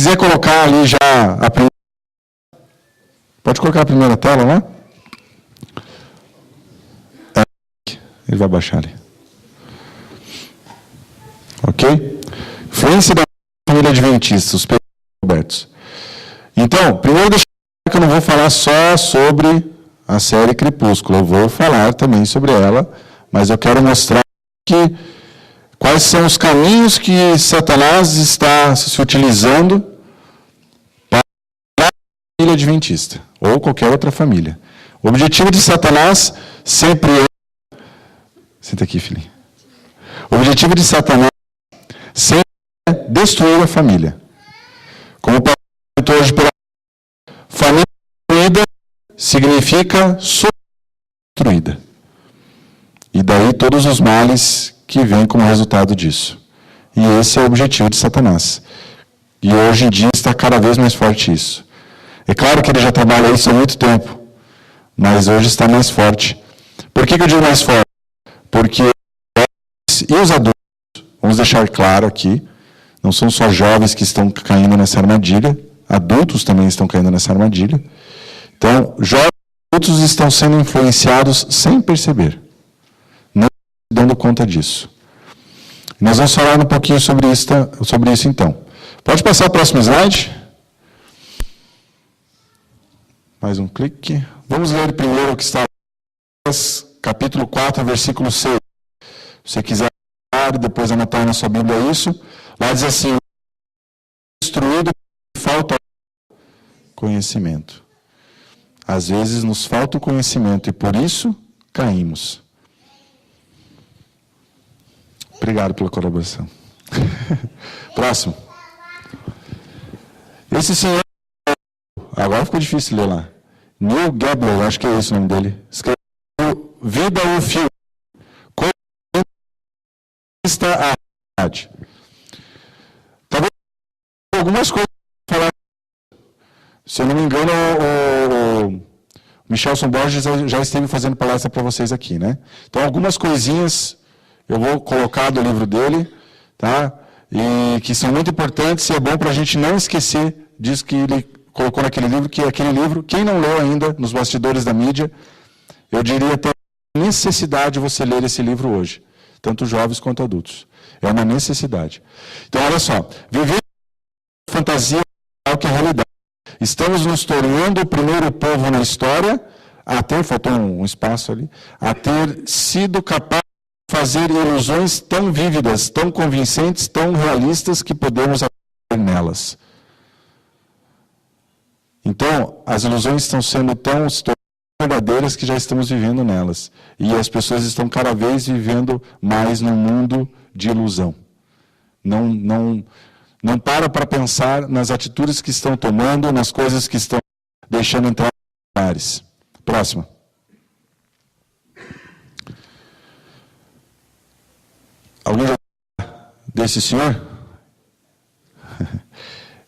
quiser colocar ali já a primeira... Pode colocar a primeira tela lá? Ele vai baixar ali. Ok? Influência da família adventista, os pecados cobertos. Então, primeiro deixa eu que eu não vou falar só sobre a série Crepúsculo, eu vou falar também sobre ela, mas eu quero mostrar quais são os caminhos que Satanás está se utilizando para a família adventista, ou qualquer outra família. O objetivo de Satanás sempre é... Senta aqui, filhinho. O objetivo de Satanás sempre é destruir a família. Como o pastor comentou hoje pela família destruída significa destruída. E daí todos os males que vêm como resultado disso. E esse é o objetivo de Satanás. E hoje em dia está cada vez mais forte isso. É claro que ele já trabalha isso há muito tempo, mas hoje está mais forte. Por que eu digo mais forte? Porque e os adultos, vamos deixar claro aqui, não são só jovens que estão caindo nessa armadilha, adultos também estão caindo nessa armadilha. Então, jovens e adultos estão sendo influenciados sem perceber, não dando conta disso. Nós vamos falar um pouquinho sobre isso então. Pode passar o próximo slide? Mais um clique. Vamos ler primeiro o que está em capítulo 4, versículo 6. Se você quiser depois anotar na sua Bíblia isso, lá diz assim: destruído falta conhecimento. Às vezes nos falta o conhecimento e por isso caímos. Obrigado pela colaboração. Próximo. Esse senhor, agora ficou difícil ler lá. Neil Gabler, acho que é esse o nome dele. Escreveu Vida ou Fio. Está a verdade. Talvez algumas coisas falar. Se eu não me engano, o Michelson Borges já esteve fazendo palestra para vocês aqui, né? Então, algumas coisinhas eu vou colocar do livro dele, tá? E que são muito importantes e é bom para a gente não esquecer disso que ele colocou naquele livro, que é aquele livro, quem não leu ainda, nos bastidores da mídia, eu diria até necessidade de você ler esse livro hoje. Tanto jovens quanto adultos. É uma necessidade. Então, olha só. Viver fantasia é o que é realidade. Estamos nos tornando o primeiro povo na história a ter, faltou um espaço ali, a ter sido capaz de fazer ilusões tão vívidas, tão convincentes, tão realistas que podemos acreditar nelas. Então, as ilusões estão sendo tão verdadeiras que já estamos vivendo nelas. E as pessoas estão cada vez vivendo mais num mundo de ilusão. Não para pensar nas atitudes que estão tomando, nas coisas que estão deixando entrar nos lugares. Próximo. Alguém já desse senhor?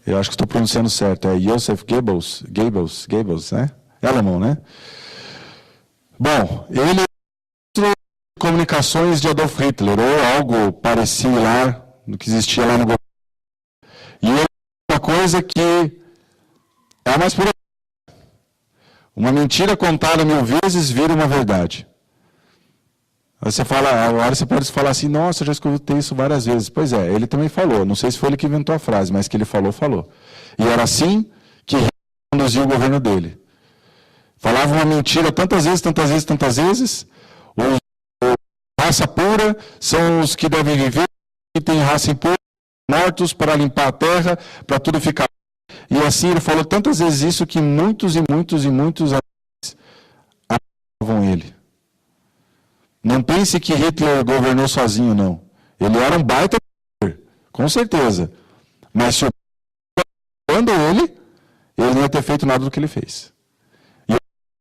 Eu acho que estou pronunciando certo. É Joseph Goebbels, né? É alemão, né? Bom, ele comunicações de Adolf Hitler, ou algo parecido lá, no que existia lá no governo. E ele uma coisa que é a mais pura. Uma mentira contada 1000 vezes vira uma verdade. Aí você fala, agora você pode falar assim, nossa, eu já escutei isso várias vezes. Pois é, ele também falou, não sei se foi ele que inventou a frase, mas que ele falou. E era assim que Hitler conduziu o governo dele. Falava uma mentira tantas vezes. Os raça pura são os que devem viver, que têm raça impura, mortos para limpar a terra, para tudo ficar. E assim ele falou tantas vezes isso que muitos apoiavam ele. Não pense que Hitler governou sozinho, não. Ele era um baita líder, com certeza. Mas se quando ele não ia ter feito nada do que ele fez.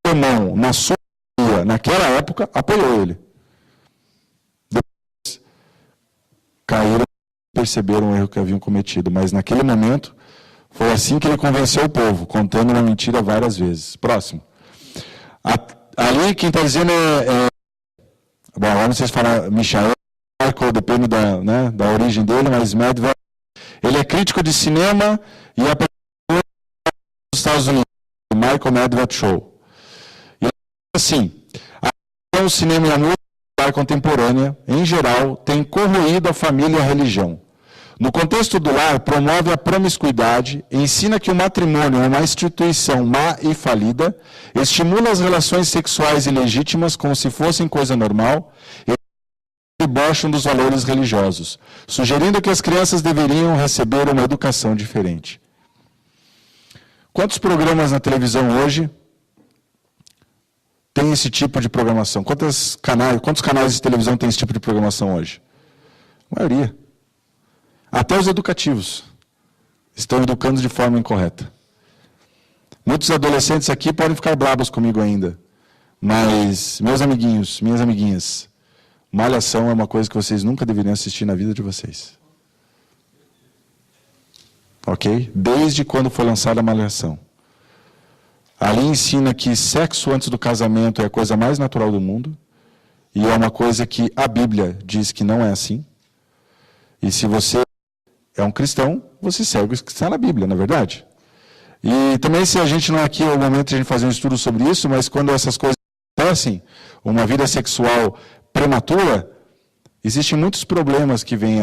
Irmão, na sua vida, naquela época, apoiou ele. Depois, caíram e perceberam o erro que haviam cometido. Mas naquele momento, foi assim que ele convenceu o povo, contando uma mentira várias vezes. Próximo. Ali, quem está dizendo bom, agora não sei se fala Michael, depende da origem dele, mas Medved, Ele é crítico de cinema e apresentador dos Estados Unidos, o Michael Medved Show. E assim, o cinema e a música contemporânea, em geral, tem corroído a família e a religião. No contexto do lar, promove a promiscuidade, ensina que o matrimônio é uma instituição má e falida, estimula as relações sexuais ilegítimas como se fossem coisa normal e debocham dos valores religiosos, sugerindo que as crianças deveriam receber uma educação diferente. Quantos programas na televisão hoje tem esse tipo de programação? Quantos canais de televisão tem esse tipo de programação hoje? A maioria. Até os educativos estão educando de forma incorreta. Muitos adolescentes aqui podem ficar bravos comigo ainda, mas, meus amiguinhos, minhas amiguinhas, Malhação é uma coisa que vocês nunca deveriam assistir na vida de vocês. Ok? Desde quando foi lançada a Malhação. Ali ensina que sexo antes do casamento é a coisa mais natural do mundo, e é uma coisa que a Bíblia diz que não é assim. E se você é um cristão, você segue o que está na Bíblia, não é verdade? E também, se a gente não é aqui, é o momento de a gente fazer um estudo sobre isso, mas quando essas coisas acontecem, uma vida sexual prematura, existem muitos problemas que vêm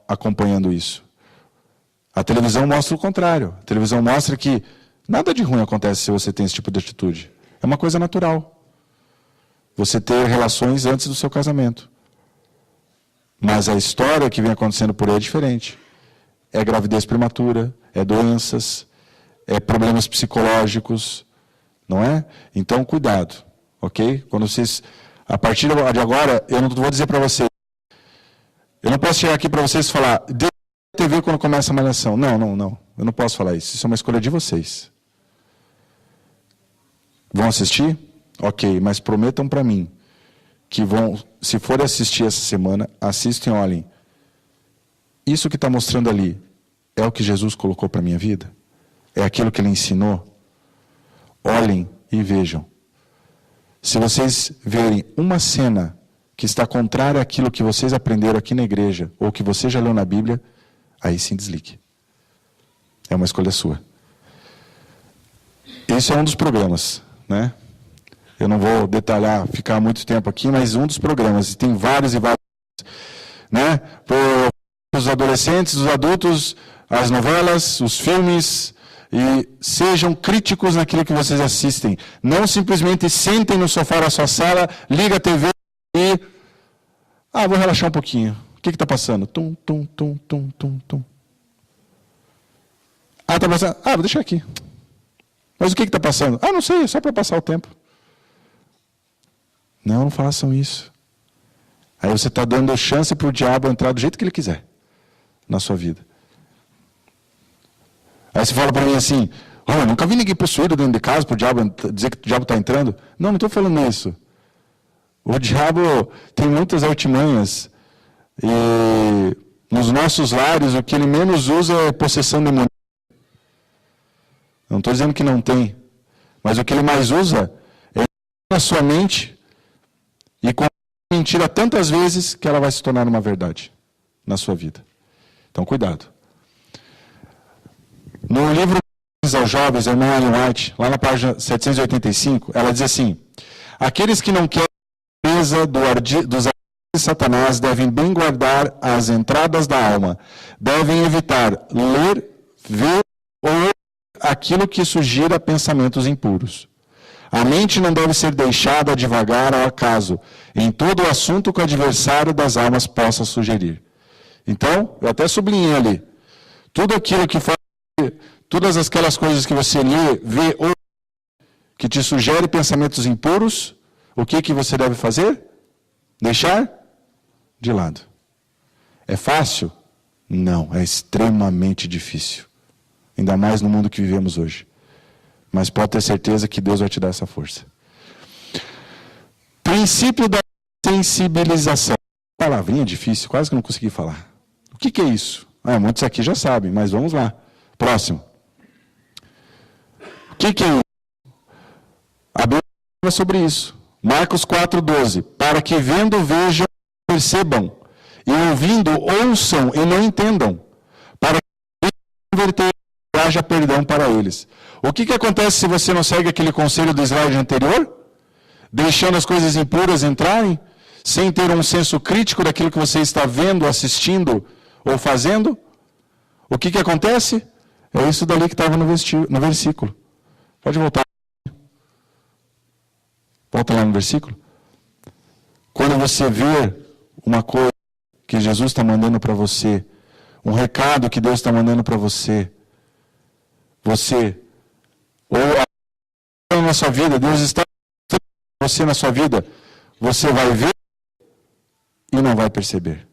acompanhando isso. A televisão mostra o contrário. A televisão mostra que nada de ruim acontece se você tem esse tipo de atitude. É uma coisa natural. Você ter relações antes do seu casamento. Mas a história que vem acontecendo por aí é diferente. É gravidez prematura, é doenças, é problemas psicológicos, não é? Então, cuidado, ok? Quando vocês, a partir de agora, eu não vou dizer para vocês, eu não posso chegar aqui para vocês e falar, desliga a TV quando começa a Malhação. Não, eu não posso falar isso. Isso é uma escolha de vocês. Vão assistir? Ok, mas prometam para mim que vão, se for assistir essa semana, assistem e olhem. Isso que está mostrando ali é o que Jesus colocou para a minha vida? É aquilo que Ele ensinou? Olhem e vejam. Se vocês verem uma cena que está contrária àquilo que vocês aprenderam aqui na igreja, ou que você já leu na Bíblia, aí sim desligue. É uma escolha sua. Esse é um dos programas, né? Eu não vou detalhar, ficar muito tempo aqui, mas um dos programas, e tem vários e vários, né? Para os adolescentes, os adultos, as novelas, os filmes, e sejam críticos naquilo que vocês assistem. Não simplesmente sentem no sofá da sua sala, liga a TV e... vou relaxar um pouquinho. O que está passando? Tum, tum, tum, tum, tum, tum. Está passando? Vou deixar aqui. Mas o que está passando? Não sei, é só para passar o tempo. Não façam isso. Aí você está dando chance para o diabo entrar do jeito que ele quiser na sua vida. Aí você fala para mim assim, eu nunca vi ninguém possuído dentro de casa para o diabo dizer que o diabo está entrando. Não estou falando isso. O diabo tem muitas artimanhas. E nos nossos lares, o que ele menos usa é possessão demoníaca. Não estou dizendo que não tem. Mas o que ele mais usa é na sua mente e com mentira tantas vezes que ela vai se tornar uma verdade na sua vida. Então, cuidado. No livro aos Jovens, a irmã Ellen White, lá na página 785, ela diz assim, aqueles que não querem a beleza dos de Satanás devem bem guardar as entradas da alma, devem evitar ler, ver ou aquilo que sugira pensamentos impuros. A mente não deve ser deixada devagar ao acaso, em todo o assunto que o adversário das almas possa sugerir. Então, eu até sublinhei ali, tudo aquilo que for, todas aquelas coisas que você lê, vê ou que te sugere pensamentos impuros, o que você deve fazer? Deixar de lado. É fácil? Não, é extremamente difícil. Ainda mais no mundo que vivemos hoje. Mas pode ter certeza que Deus vai te dar essa força. Princípio da sensibilização. Palavrinha difícil, quase que não consegui falar. O que é isso? Muitos aqui já sabem, mas vamos lá. Próximo. O que é isso? A Bíblia fala sobre isso. Marcos 4,12. Para que vendo, vejam, percebam. E ouvindo, ouçam e não entendam. Para que converter, haja perdão para eles. O que acontece se você não segue aquele conselho do slide anterior? Deixando as coisas impuras entrarem, sem ter um senso crítico daquilo que você está vendo, assistindo ou fazendo? O que acontece? É isso dali que estava no versículo. Pode voltar. Volta lá no versículo. Quando você vê uma coisa que Jesus está mandando para você, um recado que Deus está mandando para você, ou na sua vida, Deus está você na sua vida, você vai ver e não vai perceber.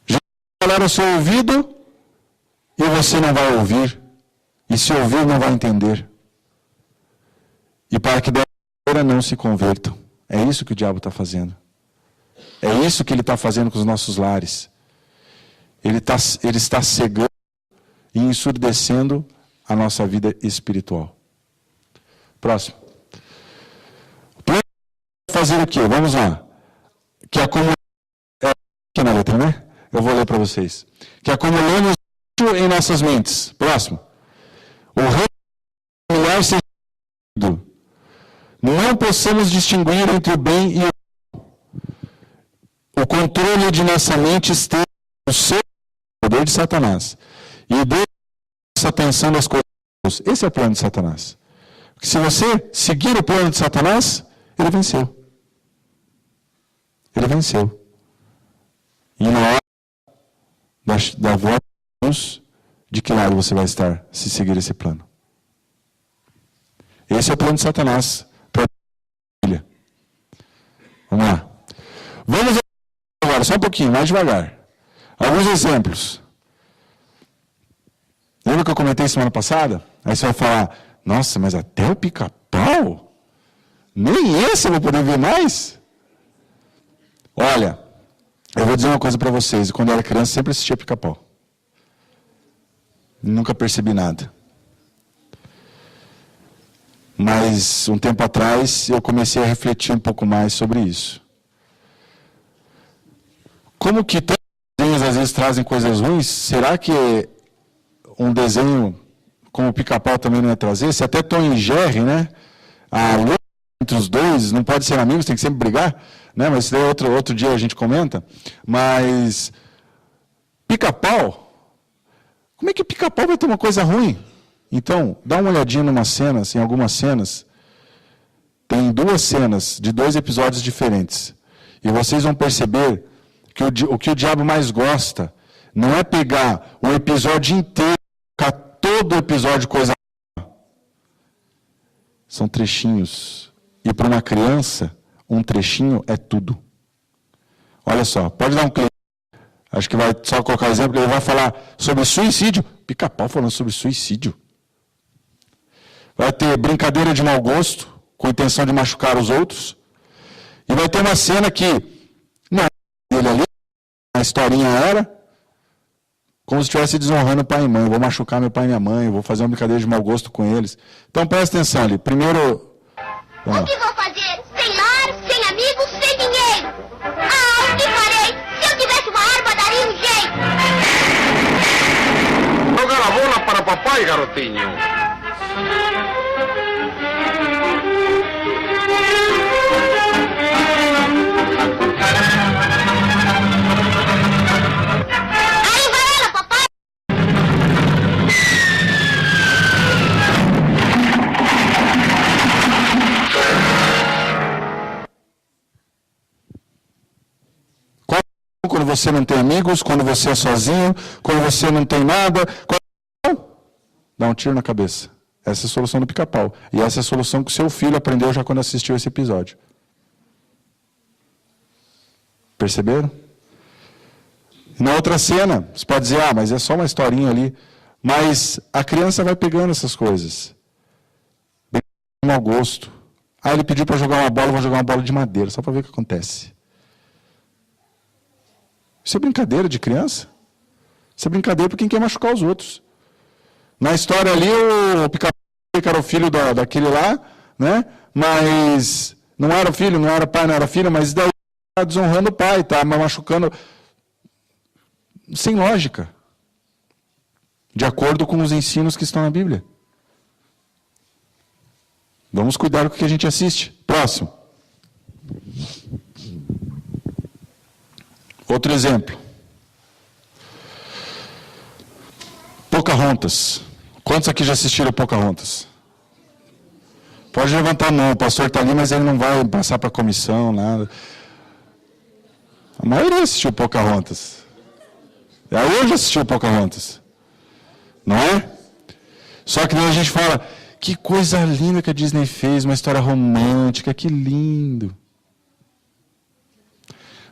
Já falar ao seu ouvido e você não vai ouvir, e se ouvir não vai entender. E para que dessa maneira não se convertam. É isso que o diabo está fazendo. É isso que ele está fazendo com os nossos lares. Ele está cegando e ensurdecendo a nossa vida espiritual. Próximo. Fazer o quê? Vamos lá. Que acumulamos. Aqui na letra, né? Eu vou ler para vocês. Que acumulamos em nossas mentes. Próximo. O reino seja. Não possamos distinguir entre o bem e o mal. O controle de nossa mente esteja no seu poder de Satanás. E Deus nossa atenção nas coisas de Deus. Esse é o plano de Satanás. Porque se você seguir o plano de Satanás, ele venceu. Ele venceu. E na hora da volta de Deus, de que lado você vai estar se seguir esse plano? Esse é o plano de Satanás para a família. Vamos lá. Vamos agora, só um pouquinho, mais devagar. Alguns exemplos. Lembra que eu comentei semana passada? Aí você vai falar, nossa, mas até o Pica-Pau? Nem esse eu vou poder ver mais? Olha, eu vou dizer uma coisa para vocês. Quando eu era criança, sempre assistia Pica-Pau. Nunca percebi nada. Mas, um tempo atrás, eu comecei a refletir um pouco mais sobre isso. Como que tantos desenhos, às vezes, trazem coisas ruins, será que um desenho como o Pica-Pau também não ia trazer? Se até Tom e Jerry, né? A luta entre os dois, não pode ser amigos, tem que sempre brigar, né? Mas isso daí outro dia a gente comenta. Mas, Pica-Pau, como é que Pica-Pau vai ter uma coisa ruim? Então, dá uma olhadinha em algumas cenas. Tem 2 cenas de 2 episódios diferentes. E vocês vão perceber que o que o diabo mais gosta não é pegar o episódio inteiro, ficar todo o episódio coisa. São trechinhos. E para uma criança, um trechinho é tudo. Olha só, pode dar um clique. Acho que vai só colocar exemplo, ele vai falar sobre suicídio. Pica-Pau falando sobre suicídio. Vai ter brincadeira de mau gosto, com a intenção de machucar os outros. E vai ter uma cena que, não, ele ali, a historinha era, como se estivesse desonrando o pai e mãe. Eu vou machucar meu pai e minha mãe, eu vou fazer uma brincadeira de mau gosto com eles. Então presta atenção ali. Primeiro. O que vou fazer? Sem lar, sem amigos, sem dinheiro. Ah, o que farei? Se eu tivesse uma arma, daria um jeito. Joga a bola para papai, garotinho. Aí vai ela, papai. Quando você não tem amigos, quando você é sozinho, quando você não tem nada, dá um tiro na cabeça. Essa é a solução do Pica-Pau. E essa é a solução que o seu filho aprendeu já quando assistiu esse episódio. Perceberam? Na outra cena, você pode dizer, mas é só uma historinha ali. Mas a criança vai pegando essas coisas. Bem mau gosto. Ah, ele pediu para jogar uma bola, eu vou jogar uma bola de madeira, só para ver o que acontece. Isso é brincadeira de criança? Isso é brincadeira para quem quer machucar os outros. Na história ali, o Pica-Pau era o filho daquele lá, né? Mas não era filho, não era pai, não era filho, mas daí está desonrando o pai, está machucando. Sem lógica. de acordo com os ensinos que estão na Bíblia. Vamos cuidar com o que a gente assiste. Próximo. Outro exemplo. Pocahontas. Quantos aqui já assistiram Pocahontas? Pode levantar a mão, o pastor está ali, mas ele não vai passar para a comissão, nada. A maioria assistiu Pocahontas. Eu já assisti Pocahontas. Não é? Só que daí a gente fala, que coisa linda que a Disney fez, uma história romântica, que lindo.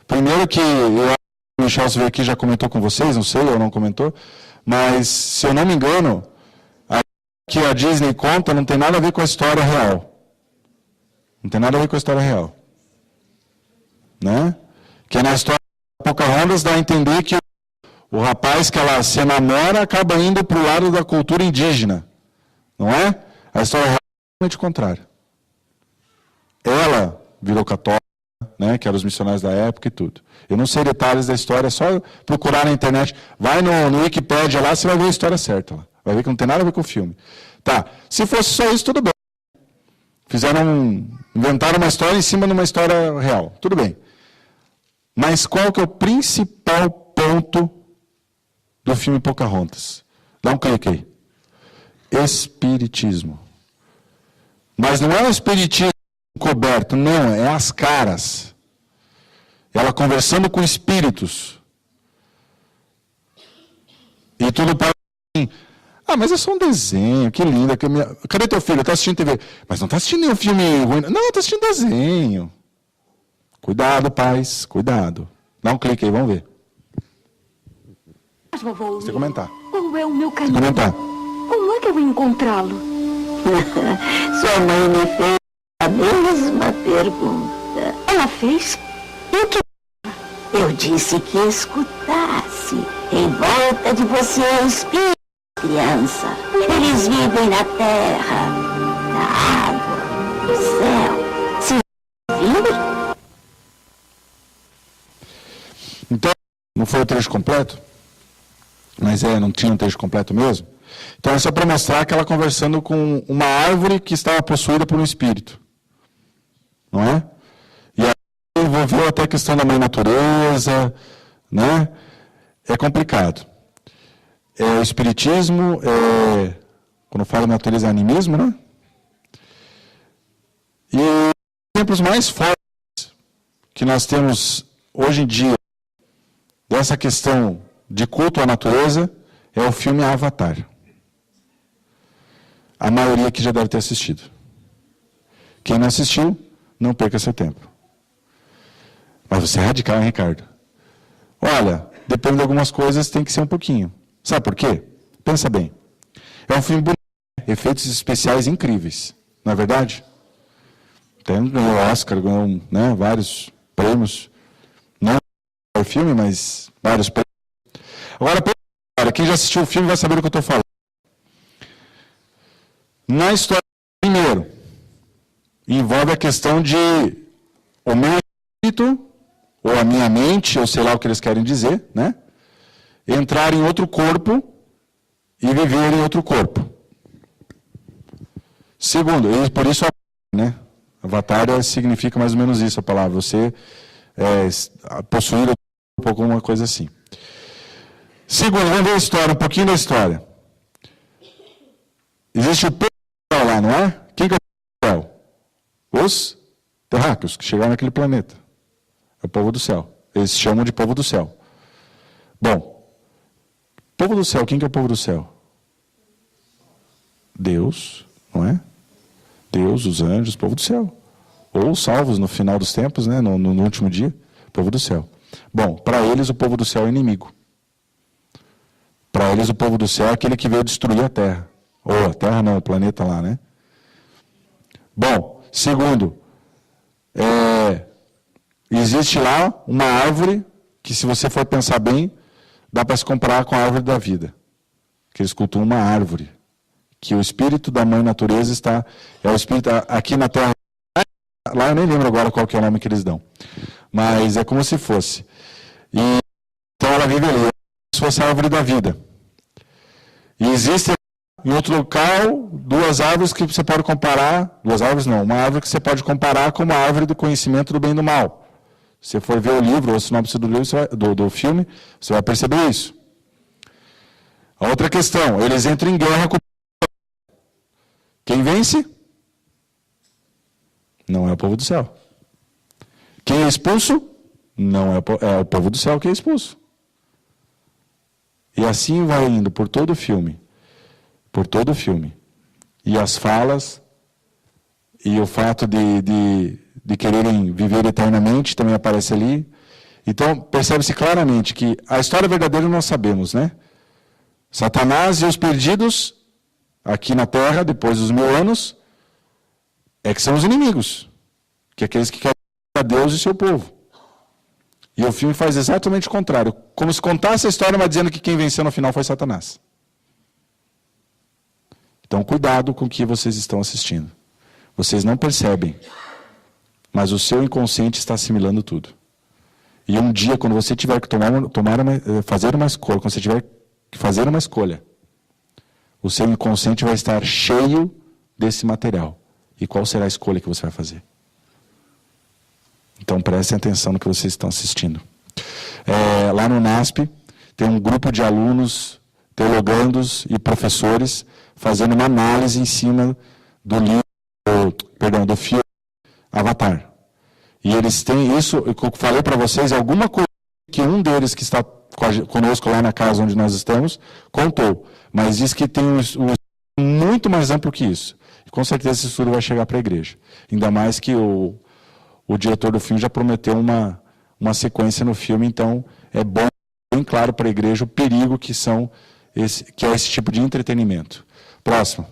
Primeiro que o Michel veio aqui já comentou com vocês, não sei, ou não comentou, mas se eu não me engano, que a Disney conta não tem nada a ver com a história real. Não tem nada a ver com a história real. Né? Que na história da Pocahontas dá a entender que o rapaz que ela se namora acaba indo para o lado da cultura indígena. Não é? A história real é totalmente contrária. Ela virou católica, né, que eram os missionários da época e tudo. Eu não sei detalhes da história, é só procurar na internet. Vai no Wikipedia lá, você vai ver a história certa lá. Vai ver que não tem nada a ver com o filme. Tá, se fosse só isso, tudo bem. Inventaram uma história em cima de uma história real. Tudo bem. Mas qual que é o principal ponto do filme Pocahontas? Dá um clique aí. Espiritismo. Mas não é o espiritismo coberto, não, é as caras. Ela conversando com espíritos. E tudo para assim, mas é só um desenho, que lindo. Cadê teu filho? Está assistindo TV. Mas não está assistindo nenhum filme ruim. Não, está assistindo desenho. Cuidado, pais, cuidado. Dá um clique aí, vamos ver. Mas, vovô, você comentar. Qual é o meu caminho? Você comentar. Como é que eu vou encontrá-lo? Sua mãe me fez a mesma pergunta. Ela fez? E o que? Eu disse que escutasse. Em volta de você é um espírito, criança. Eles vivem na terra, na água, no céu. Se ouvindo? Então, não foi o trecho completo? Mas não tinha um trecho completo mesmo? Então é só para mostrar que ela conversando com uma árvore que estava possuída por um espírito. Não é? E aí envolveu até a questão da mãe natureza, né? É complicado. O espiritismo, quando fala natureza, é animismo, né? E os exemplos mais fortes que nós temos hoje em dia dessa questão de culto à natureza é o filme Avatar. A maioria aqui já deve ter assistido. Quem não assistiu, não perca seu tempo. Mas você é radical, hein, Ricardo? Olha, depende de algumas coisas, tem que ser um pouquinho. Sabe por quê? Pensa bem. É um filme bonito, efeitos especiais incríveis. Não é verdade? Ganhou Oscar, ganhou, né, vários prêmios. Não é o filme, mas vários prêmios. Agora, quem já assistiu o filme vai saber do que eu estou falando. Na história, primeiro, envolve a questão de o meu espírito, ou a minha mente, ou sei lá o que eles querem dizer, né? Entrar em outro corpo e viver em outro corpo. Segundo, e por isso, né? Avatar significa mais ou menos isso, a palavra. Você possuir o corpo, alguma coisa assim. Segundo, vamos ver a história, um pouquinho da história. Existe o povo do céu lá, não é? Quem que é o povo do céu? Os terráqueos, que chegaram naquele planeta. É o povo do céu. Eles chamam de povo do céu. Bom, povo do céu, quem que é o povo do céu? Deus, não é? Deus, os anjos, povo do céu. Ou os salvos no final dos tempos, né? No último dia, povo do céu. Bom, para eles o povo do céu é inimigo. Para eles o povo do céu é aquele que veio destruir a terra. Ou a terra não, o planeta lá, né? Bom, segundo, existe lá uma árvore que, se você for pensar bem, dá para se comparar com a árvore da vida. Que eles cultuam uma árvore. Que o espírito da mãe natureza está... É o espírito aqui na terra... Lá eu nem lembro agora qual que é o nome que eles dão. Mas é como se fosse. Então ela vive ali, como se fosse a árvore da vida. E existem, em outro local, duas árvores que você pode comparar, duas árvores não, uma árvore que você pode comparar com uma árvore do conhecimento do bem e do mal. Se você for ver o livro, ou a sinopse do livro, do filme, você vai perceber isso. A outra questão, eles entram em guerra com... Quem vence? Não é o povo do céu. Quem é expulso? Não é o povo do céu que é expulso. E assim vai indo por todo o filme. Por todo o filme. E as falas, e o fato de quererem viver eternamente também aparece ali. Então, percebe-se claramente que a história verdadeira nós sabemos, né? Satanás e os perdidos, aqui na Terra, depois dos 1000 anos, é que são os inimigos. Que é aqueles que querem a Deus e seu povo. E o filme faz exatamente o contrário. Como se contasse a história, mas dizendo que quem venceu no final foi Satanás. Então, cuidado com o que vocês estão assistindo. Vocês não percebem, mas o seu inconsciente está assimilando tudo. E um dia, quando você tiver que fazer uma escolha, quando você tiver que fazer uma escolha, o seu inconsciente vai estar cheio desse material. E qual será a escolha que você vai fazer? Então, prestem atenção no que vocês estão assistindo. Lá no NASP, tem um grupo de alunos, teologandos e professores fazendo uma análise em cima do livro, do filme Avatar. E eles têm isso, eu falei para vocês, alguma coisa que um deles que está conosco lá na casa onde nós estamos, contou. Mas diz que tem um muito mais amplo que isso. E com certeza esse estudo vai chegar para a igreja. Ainda mais que o diretor do filme já prometeu uma sequência no filme, então é bem claro para a igreja o perigo que é esse tipo de entretenimento. Próximo.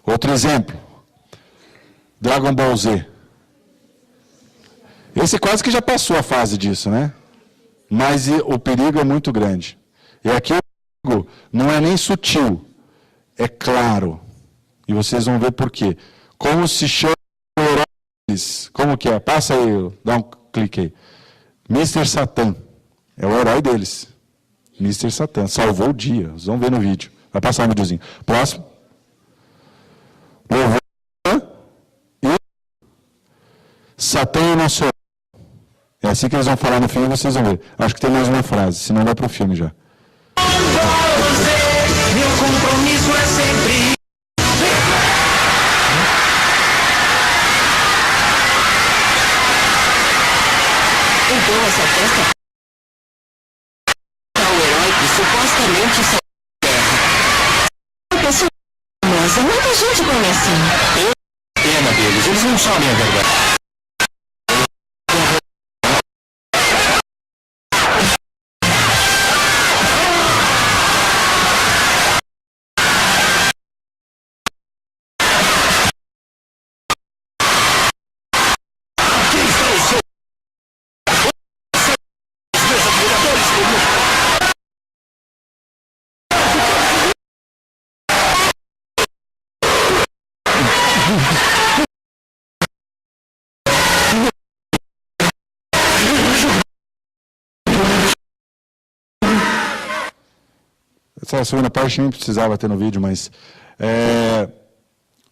Outro exemplo. Dragon Ball Z. Esse quase que já passou a fase disso, né? Mas o perigo é muito grande. E aqui o perigo não é nem sutil, é claro. E vocês vão ver por quê. Como se chama o herói deles? Como que é? Passa aí, dá um clique aí. Mr. Satan. É o herói deles. Mr. Satan. Salvou o dia. Vocês vão ver no vídeo. Vai passar um videozinho. Próximo. E Satan é o nosso herói. É assim que eles vão falar no filme, vocês vão ver. Acho que tem mais uma frase, senão vai para o filme já. Meu compromisso é sempre... Então essa festa é o herói que supostamente saiu da terra. Uma pessoa famosa, muita gente conhece. Pena deles, eles não sabem a verdade. Essa segunda parte nem precisava ter no vídeo, mas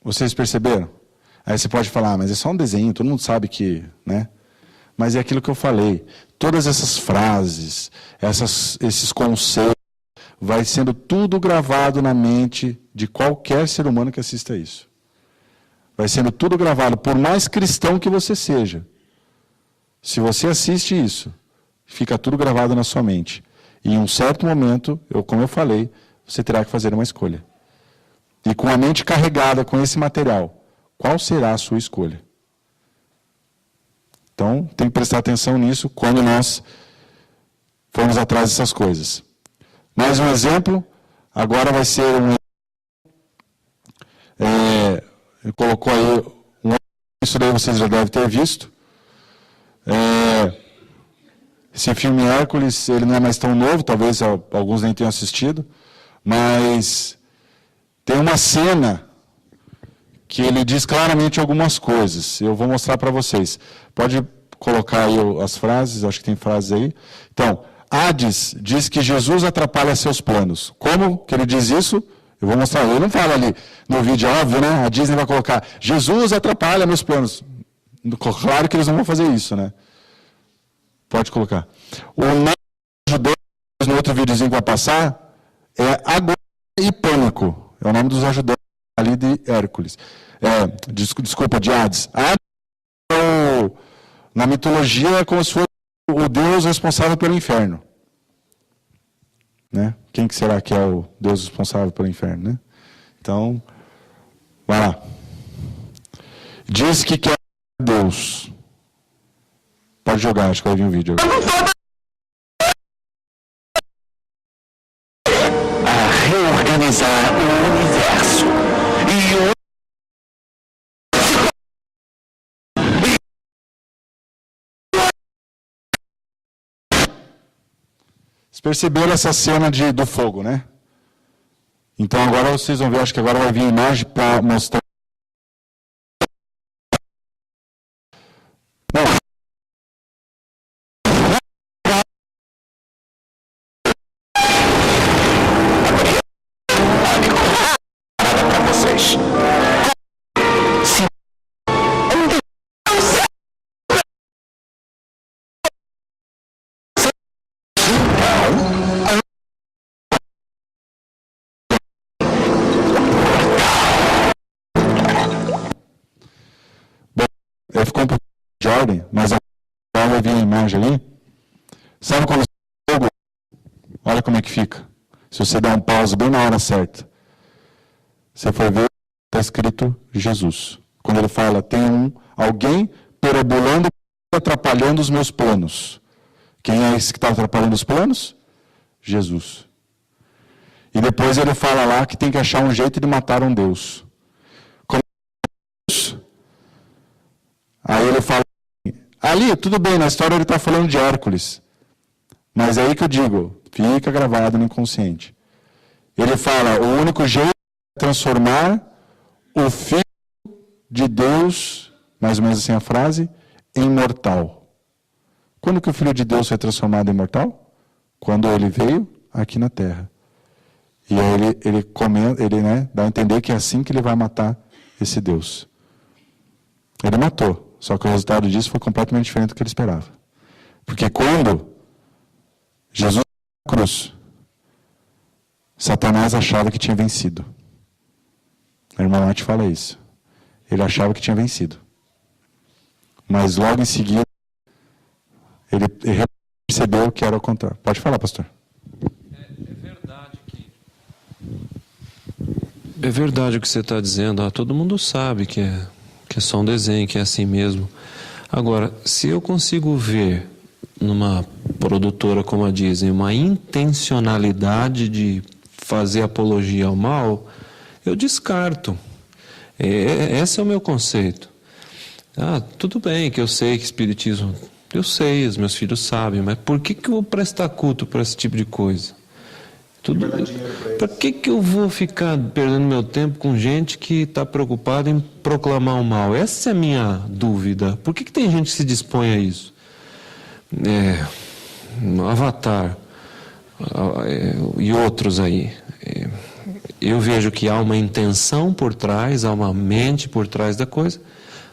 vocês perceberam? Aí você pode falar, mas é só um desenho, todo mundo sabe que, né? Mas é aquilo que eu falei. Todas essas frases, esses conceitos, vai sendo tudo gravado na mente de qualquer ser humano que assista isso. Vai sendo tudo gravado, por mais cristão que você seja. Se você assiste isso, fica tudo gravado na sua mente. E em um certo momento, como eu falei, você terá que fazer uma escolha. E com a mente carregada com esse material, qual será a sua escolha? Então, tem que prestar atenção nisso quando nós formos atrás dessas coisas. Mais um exemplo, agora vai ser ele colocou aí, isso daí vocês já devem ter visto. Esse filme Hércules, ele não é mais tão novo, talvez alguns nem tenham assistido, mas tem uma cena que ele diz claramente algumas coisas. Eu vou mostrar para vocês. Pode colocar aí as frases, acho que tem frases aí. Então, Hades diz que Jesus atrapalha seus planos. Como que ele diz isso? Eu vou mostrar. Ele não fala ali no vídeo, é óbvio, né? A Disney vai colocar, Jesus atrapalha meus planos. Claro que eles não vão fazer isso, né? Pode colocar. O nome dos judeus, no outro videozinho que vai passar, é agonia e pânico. É o nome dos ajudantes ali de Hércules. Desculpa, de Hades. Hades, na mitologia, é como se fosse o Deus responsável pelo inferno. Né? Quem que será que é o Deus responsável pelo inferno? Né? Então, vai lá. Diz que quer Deus. Pode jogar, acho que vai vir um vídeo. A reorganizar o universo. Vocês perceberam essa cena do fogo, né? Então agora vocês vão ver, acho que agora vai vir a imagem para mostrar. Para vocês. Ficou um pouco de ordem, mas agora vai vir a imagem ali. Sabe quando o fogo? Olha como é que fica. Se você der um pause bem na hora certa, você for ver, está escrito Jesus. Quando ele fala, tem alguém perambulando e atrapalhando os meus planos. Quem é esse que está atrapalhando os planos? Jesus. E depois ele fala lá que tem que achar um jeito de matar um Deus. Como Deus? Aí ele fala, ali, tudo bem, na história ele está falando de Hércules. Mas é aí que eu digo, fica gravado no inconsciente. Ele fala, o único jeito é transformar o Filho de Deus, mais ou menos assim a frase, em mortal. Quando que o Filho de Deus foi transformado em mortal? Quando ele veio aqui na Terra. E aí ele dá a entender que é assim que ele vai matar esse Deus. Ele matou. Só que o resultado disso foi completamente diferente do que ele esperava. Porque quando Jesus na cruz, Satanás achava que tinha vencido. A irmã Nath fala isso. Ele achava que tinha vencido. Mas logo em seguida, ele percebeu que era o contrário. Pode falar, pastor. É verdade o que você está dizendo. Todo mundo sabe que é só um desenho, que é assim mesmo. Agora, se eu consigo ver numa produtora como a Disney uma intencionalidade de fazer apologia ao mal, eu descarto. Esse é o meu conceito. Tudo bem que eu sei que espiritismo, eu sei, os meus filhos sabem, mas por que eu vou prestar culto para esse tipo de coisa? Para que eu vou ficar perdendo meu tempo com gente que está preocupada em proclamar o mal? Essa é a minha dúvida. Por que tem gente que se dispõe a isso? Avatar e outros aí. Eu vejo que há uma intenção por trás, há uma mente por trás da coisa.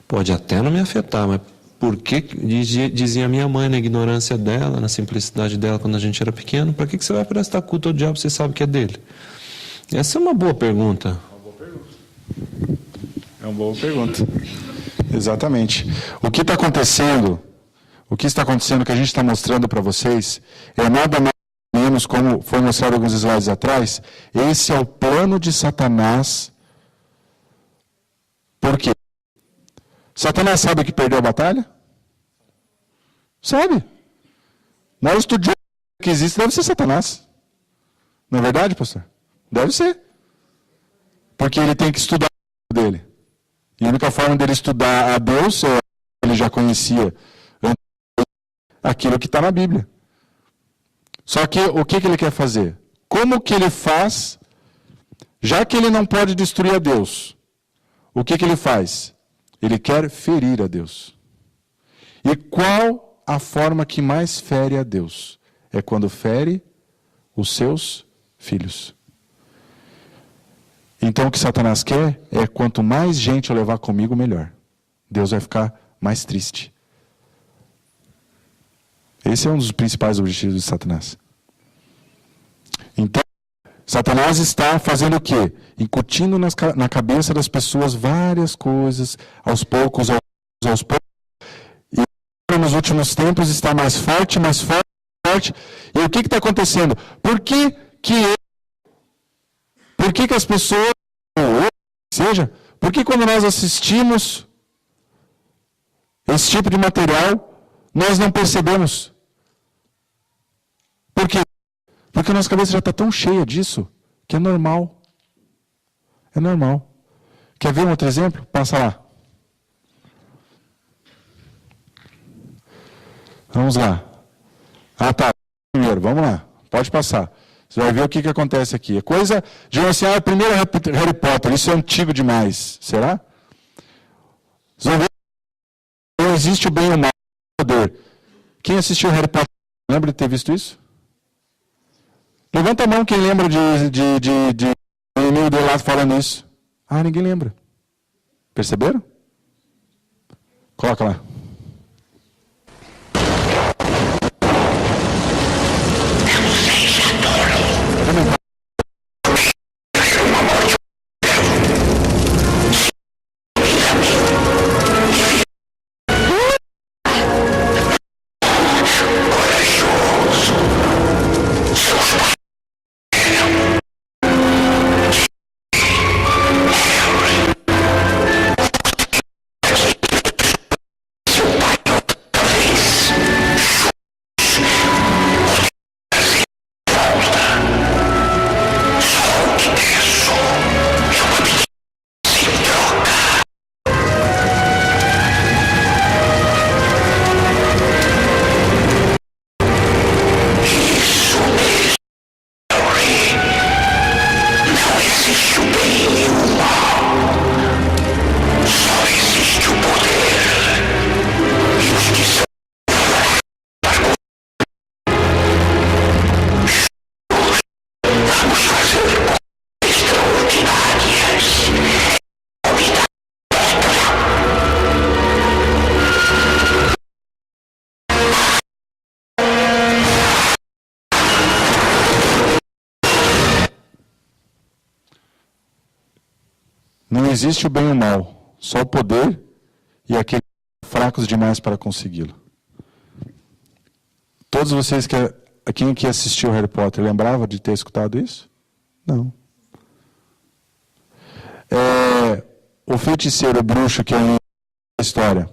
Pode até não me afetar, mas por que, dizia minha mãe, na ignorância dela, na simplicidade dela, quando a gente era pequeno, para que você vai prestar culto ao diabo se você sabe que é dele? Essa é uma boa pergunta. É uma boa pergunta. Exatamente. O que está acontecendo, que a gente está mostrando para vocês, é nada mais ou menos, como foi mostrado alguns slides atrás, esse é o plano de Satanás. Por quê? Satanás sabe que perdeu a batalha? Sabe. O maior estudioso que existe deve ser Satanás. Não é verdade, pastor? Deve ser. Porque ele tem que estudar dele. E a única forma dele estudar a Deus, ele já conhecia aquilo que está na Bíblia. Só que o que ele quer fazer? Como que ele faz, já que ele não pode destruir a Deus, o que ele faz? Ele quer ferir a Deus. E qual a forma que mais fere a Deus? é quando fere os seus filhos. Então o que Satanás quer é quanto mais gente eu levar comigo, melhor. Deus vai ficar mais triste. Esse é um dos principais objetivos de Satanás. Então, Satanás está fazendo o quê? Incutindo na cabeça das pessoas várias coisas, aos poucos. E nos últimos tempos está mais forte. E o que está acontecendo? Por que as pessoas, por que quando nós assistimos esse tipo de material, nós não percebemos? Por quê? Porque a nossa cabeça já está tão cheia disso, que é normal. É normal. Quer ver um outro exemplo? Passa lá. Vamos lá. Ah, tá. Primeiro, vamos lá. Pode passar. Você vai ver o que acontece aqui. É coisa de assim, primeiro Harry Potter, isso é antigo demais. Será? Vocês vão ver que não existe o bem e o mal, o poder. Quem assistiu Harry Potter, lembra de ter visto isso? Levanta a mão quem lembra de inimigo dele lá falando isso. Ah, ninguém lembra. Perceberam? Coloca lá. Não existe o bem e o mal, só o poder e aqueles fracos demais para consegui-lo. Todos vocês quem que assistiu Harry Potter, lembrava de ter escutado isso? Não. O feiticeiro, o bruxo, que é uma história,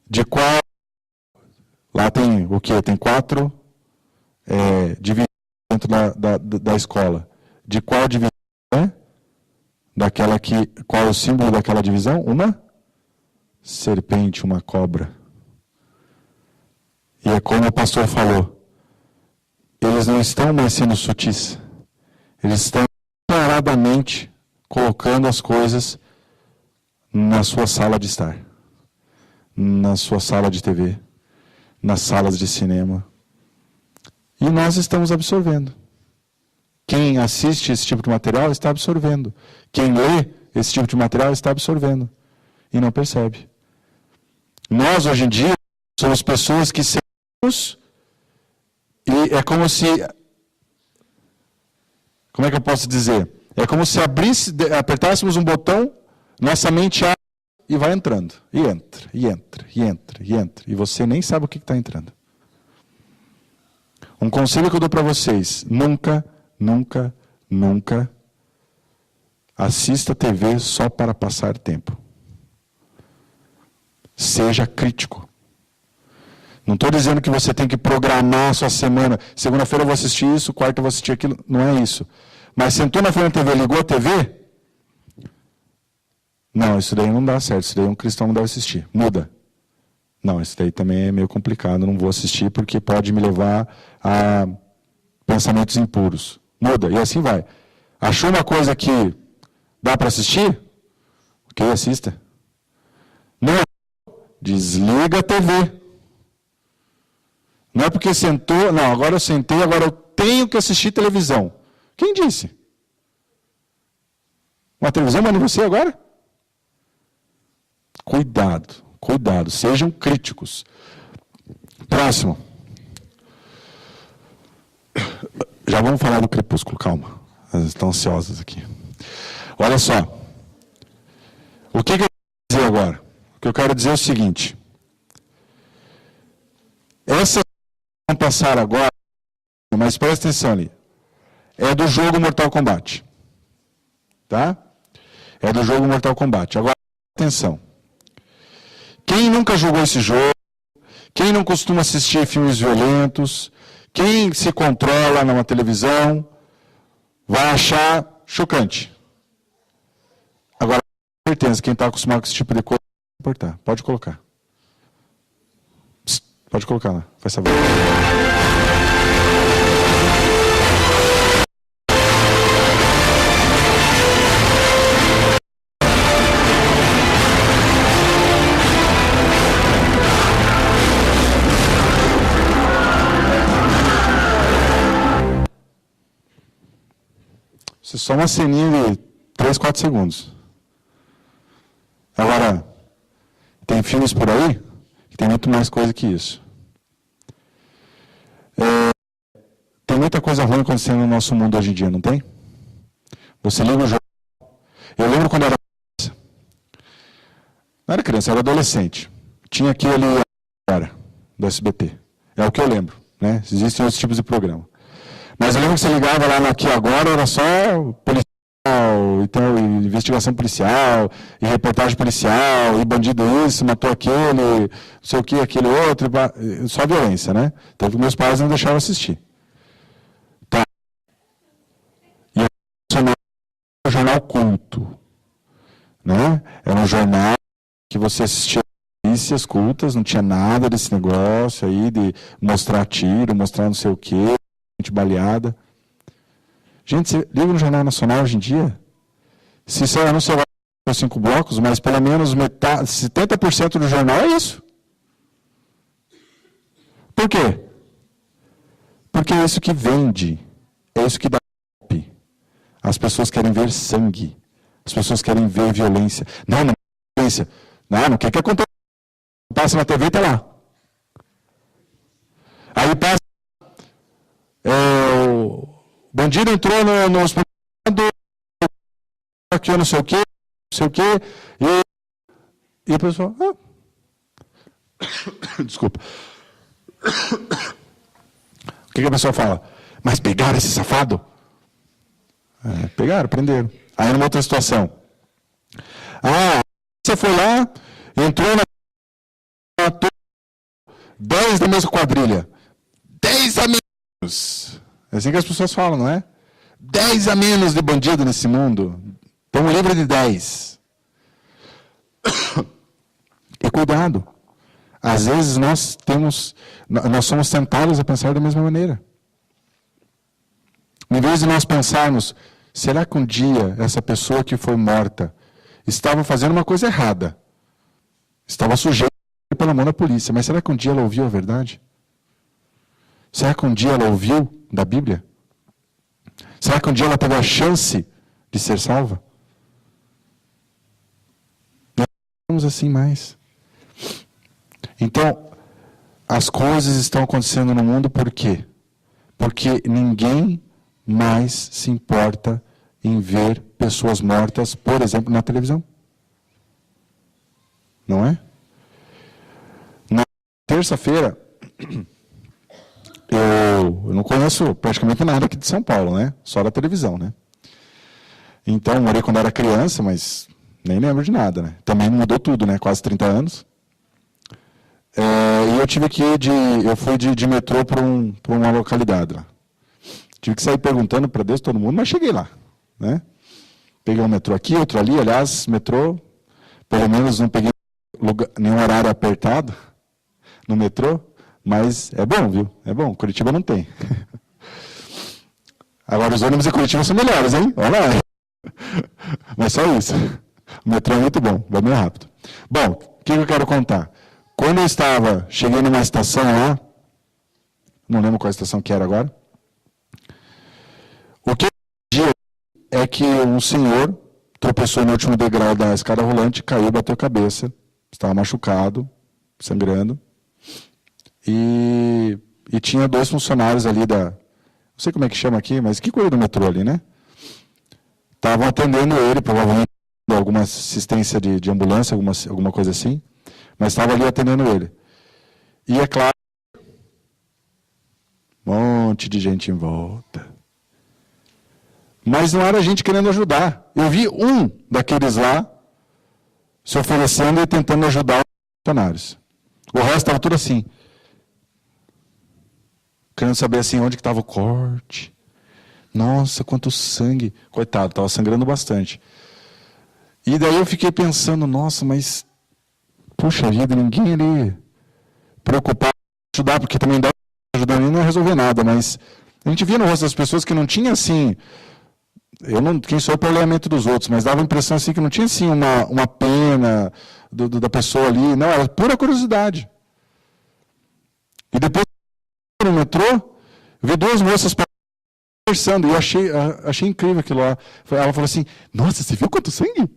de qual, lá tem o quê? Tem 4 divisões dentro da escola. De qual divisão é? Qual é o símbolo daquela divisão? Uma serpente, uma cobra. E é como o pastor falou, eles não estão mais sendo sutis, eles estão claramente colocando as coisas na sua sala de estar, na sua sala de TV, nas salas de cinema. E nós estamos absorvendo. Quem assiste esse tipo de material está absorvendo. Quem lê esse tipo de material está absorvendo. E não percebe. Nós, hoje em dia, somos pessoas que seguimos e é como se... Como é que eu posso dizer? É como se apertássemos um botão, nossa mente abre e vai entrando. E entra, e entra, e entra, e entra. E você nem sabe o que está entrando. Um conselho que eu dou para vocês, nunca assista TV só para passar tempo. Seja crítico. Não estou dizendo que você tem que programar a sua semana. Segunda-feira eu vou assistir isso, quarta eu vou assistir aquilo. Não é isso. Mas sentou na frente da TV, ligou a TV? Não, isso daí não dá certo. Isso daí um cristão não deve assistir. Muda. Não, isso daí também é meio complicado. Não vou assistir porque pode me levar a pensamentos impuros. Muda, e assim vai. Achou uma coisa que dá para assistir? Ok, assista. Não, desliga a TV. Não é porque sentou, não, agora eu sentei, agora eu tenho que assistir televisão. Quem disse? Uma televisão manda em você agora? Cuidado, cuidado, sejam críticos. Próximo. Já vamos falar do crepúsculo, calma. Elas estão ansiosas aqui. Olha só. O que eu quero dizer agora? O que eu quero dizer é o seguinte. Essa que vamos passar agora, mas presta atenção ali. É do jogo Mortal Kombat. Tá? É do jogo Mortal Kombat. Agora, atenção. Quem nunca jogou esse jogo, quem não costuma assistir filmes violentos, quem se controla numa televisão, vai achar chocante. Agora, com certeza, quem está acostumado com esse tipo de coisa, não importa. Pode colocar. Psst, pode colocar lá, faz favor. Isso é só uma ceninha de 3, 4 segundos. Agora, tem filmes por aí que tem muito mais coisa que isso. Tem muita coisa ruim acontecendo no nosso mundo hoje em dia, não tem? Você liga o jornal. Eu lembro quando eu era criança. Não era criança, eu era adolescente. Tinha aquele do SBT. É o que eu lembro, né? Existem outros tipos de programa. Mas eu lembro que você ligava lá no Aqui Agora, era só policial, então, investigação policial, e reportagem policial, e bandido isso, matou aquele, não sei o que, aquele outro, só violência, né? Tanto que meus pais não deixavam assistir. Tá. E era um jornal culto, né? Era um jornal que você assistia notícias cultas, não tinha nada desse negócio aí de mostrar tiro, mostrar não sei o quê, gente baleada. Gente, você liga no Jornal Nacional hoje em dia, se isso não sei lá 5 blocos, mas pelo menos 70% do jornal é isso. Por quê? Porque é isso que vende, é isso que dá golpe. As pessoas querem ver sangue, as pessoas querem ver violência. Não é violência. Não quer que aconteça. Passa na TV e está lá. Aí passa. O bandido entrou no hospital, aqui não sei o quê, e a pessoa... Desculpa. O que a pessoa fala? Mas pegaram esse safado? Pegaram, prenderam. Aí numa outra situação. Você foi lá, entrou matou 10 da mesma quadrilha. 10 amigos. É assim que as pessoas falam, não é? 10 a menos de bandido nesse mundo. Estamos livres de 10. E cuidado. Às vezes nós somos tentados a pensar da mesma maneira. Em vez de nós pensarmos, será que um dia essa pessoa que foi morta estava fazendo uma coisa errada? Estava sujeita pela mão da polícia, mas será que um dia ela ouviu a verdade? Será que um dia ela ouviu da Bíblia? Será que um dia ela teve a chance de ser salva? Não estamos assim mais. Então, as coisas estão acontecendo no mundo por quê? Porque ninguém mais se importa em ver pessoas mortas, por exemplo, na televisão. Não é? Na terça-feira, eu não conheço praticamente nada aqui de São Paulo, né? Só da televisão, né? Então, morei quando era criança, mas nem lembro de nada, né? Também mudou tudo, né? Quase 30 anos. E eu tive que ir eu fui de metrô para uma localidade lá. Tive que sair perguntando para Deus, todo mundo, mas cheguei lá, né? Peguei um metrô aqui, outro ali, aliás, metrô, pelo menos não peguei nenhum horário apertado no metrô, mas é bom, viu? É bom, Curitiba não tem. Agora os ônibus em Curitiba são melhores, hein? Olha lá. Mas só isso. O metrô é muito bom, vai meio rápido. Bom, o que eu quero contar? Quando eu cheguei numa estação lá, não lembro qual estação que era agora. O que eu é que um senhor tropeçou no último degrau da escada rolante, caiu, bateu a cabeça, estava machucado, sangrando, e tinha 2 funcionários ali não sei como é que chama aqui, mas que coisa do metrô ali, né? Estavam atendendo ele, provavelmente alguma assistência de ambulância, alguma coisa assim, mas estava ali atendendo ele. E é claro, um monte de gente em volta. Mas não era gente querendo ajudar. Eu vi um daqueles lá se oferecendo e tentando ajudar os funcionários. O resto estava tudo assim. Querendo saber assim onde que estava o corte. Nossa, quanto sangue. Coitado, estava sangrando bastante. E daí eu fiquei pensando, nossa, mas puxa vida, ninguém ali preocupado em ajudar, porque também dá ajudar nem não ia resolver nada, mas a gente via no rosto das pessoas que não tinha assim, quem sou eu para ler a mente dos outros, mas dava a impressão assim que não tinha assim uma pena da pessoa ali, não, era pura curiosidade. E depois no metrô, eu vi 2 moças conversando, e eu achei incrível aquilo lá. Ela falou assim, nossa, você viu quanto sangue?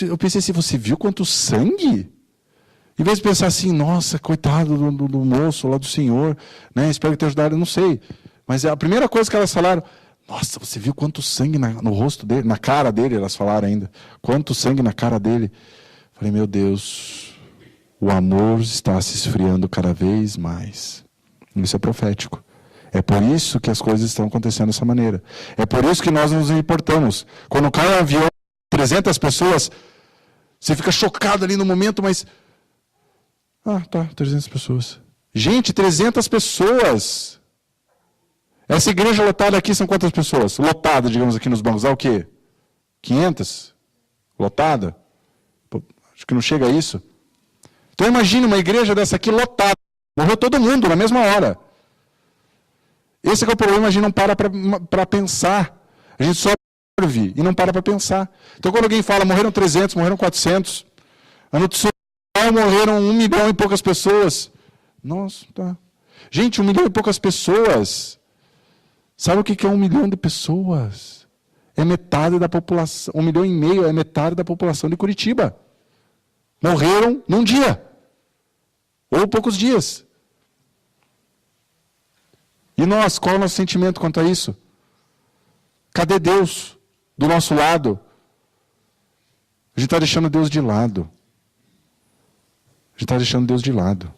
Eu pensei assim, você viu quanto sangue? Em vez de pensar assim, nossa, coitado do moço lá do senhor, né? Espero que tenha ajudado, eu não sei. Mas a primeira coisa que elas falaram, nossa, você viu quanto sangue no rosto dele, na cara dele, elas falaram ainda. Quanto sangue na cara dele. Falei, meu Deus, o amor está se esfriando cada vez mais. Isso é profético. É por isso que as coisas estão acontecendo dessa maneira. É por isso que nós nos importamos. Quando cai um avião, 300 pessoas, você fica chocado ali no momento, mas... Ah, tá, 300 pessoas. Gente, 300 pessoas. Essa igreja lotada aqui são quantas pessoas? Lotada, digamos, aqui nos bancos. Dá o quê? 500? Lotada? Pô, acho que não chega a isso. Então imagine uma igreja dessa aqui lotada. Morreu todo mundo na mesma hora. Esse é o problema, a gente não para pensar. A gente só ouve e não para pensar. Então quando alguém fala, morreram 300, morreram 400. Ano de morreram 1 milhão e poucas pessoas. Nossa, tá. Gente, 1 milhão e poucas pessoas. Sabe o que é 1 milhão de pessoas? É metade da população. 1,5 milhão é metade da população de Curitiba. Morreram num dia. Ou poucos dias. E nós, qual é o nosso sentimento quanto a isso? Cadê Deus do nosso lado? A gente está deixando Deus de lado. A gente está deixando Deus de lado.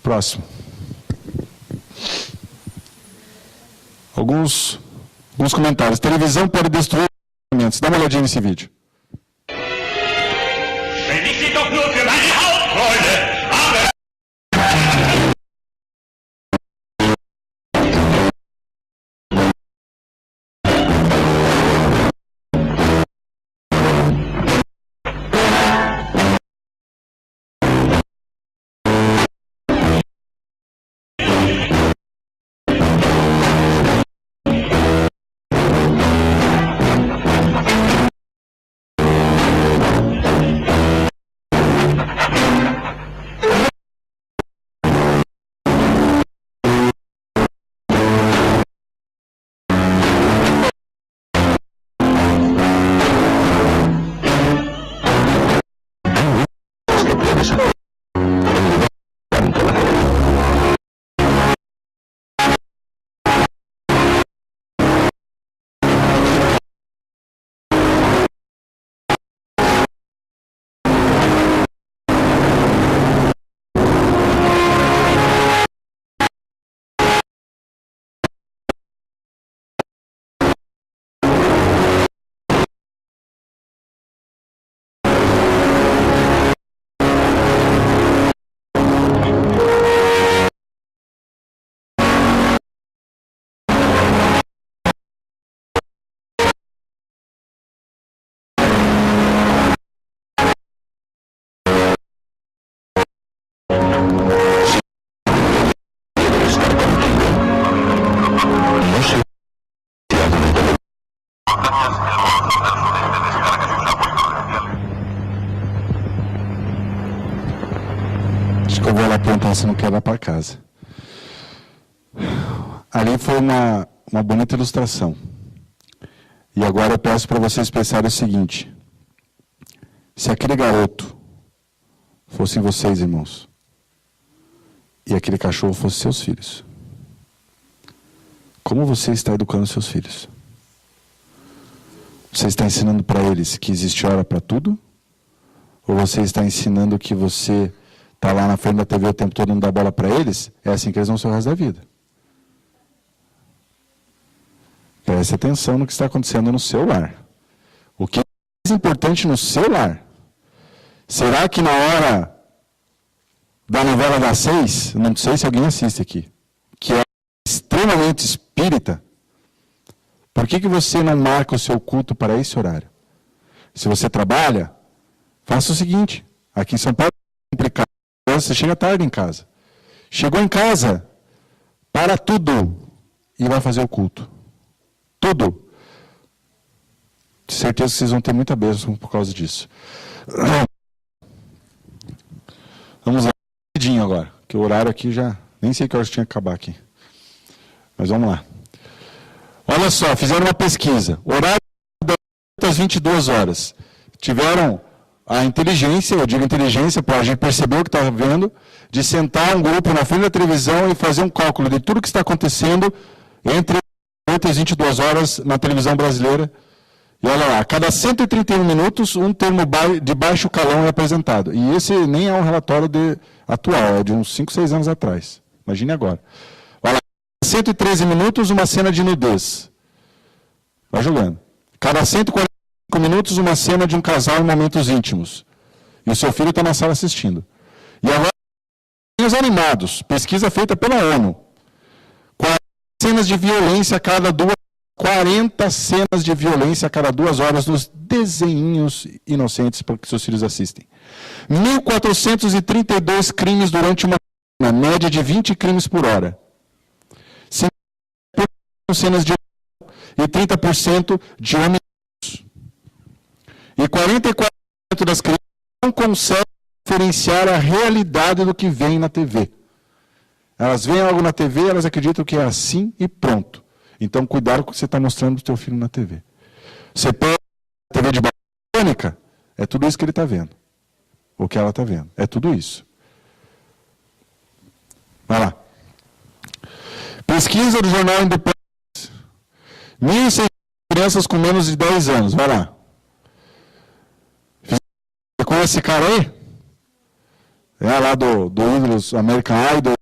Próximo. Alguns comentários. Televisão pode destruir relacionamentos. Dá uma olhadinha nesse vídeo. Nossa, não quero ir para casa. Ali foi uma bonita ilustração. E agora eu peço para vocês pensarem o seguinte: se aquele garoto fossem vocês, irmãos, e aquele cachorro fosse seus filhos, como você está educando seus filhos? Você está ensinando para eles que existe hora para tudo? Ou você está ensinando que você está lá na frente da TV o tempo todo e não dá bola para eles? É assim que eles vão ser o resto da vida. Preste atenção no que está acontecendo no seu lar. O que é mais importante no seu lar? Será que na hora da novela das 6, não sei se alguém assiste aqui, que é extremamente espírita, por que você não marca o seu culto para esse horário? Se você trabalha, faça o seguinte: aqui em São Paulo é complicado, você chega tarde em casa. Chegou em casa, para tudo e vai fazer o culto. Tudo. De certeza que vocês vão ter muita bênção por causa disso. Vamos lá, rapidinho agora, que o horário aqui já... Nem sei que horas tinha que acabar aqui. Mas vamos lá. Olha só, fizeram uma pesquisa. Horário das 22 horas. Tiveram a inteligência, eu digo inteligência, para a gente perceber o que está vendo, de sentar um grupo na frente da televisão e fazer um cálculo de tudo que está acontecendo entre 8 e 22 horas na televisão brasileira. E olha lá, a cada 131 minutos, um termo de baixo calão é apresentado. E esse nem é um relatório atual, é de uns 5, 6 anos atrás. Imagine agora. Olha lá, 113 minutos, uma cena de nudez. Vai jogando. Cada 145 minutos, uma cena de um casal em momentos íntimos. E o seu filho está na sala assistindo. E agora, desenhos animados, pesquisa feita pela ONU. 40 cenas de violência a cada 40 cenas de violência a cada 2 horas nos desenhinhos inocentes para que seus filhos assistem. 1.432 crimes durante uma média de 20 crimes por hora. 50% cenas de e 30% de homicídios. E 44% das crianças não conseguem diferenciar a realidade do que vem na TV. Elas veem algo na TV, elas acreditam que é assim e pronto. Então, cuidado com o que você está mostrando para o seu filho na TV. Você pega a TV de botânica, é tudo isso que ele está vendo. O que ela está vendo. É tudo isso. Vai lá. Pesquisa do jornal Independente. 1.600 crianças com menos de 10 anos. Vai lá. Você conhece esse cara aí? É lá do Ídolos American Idol.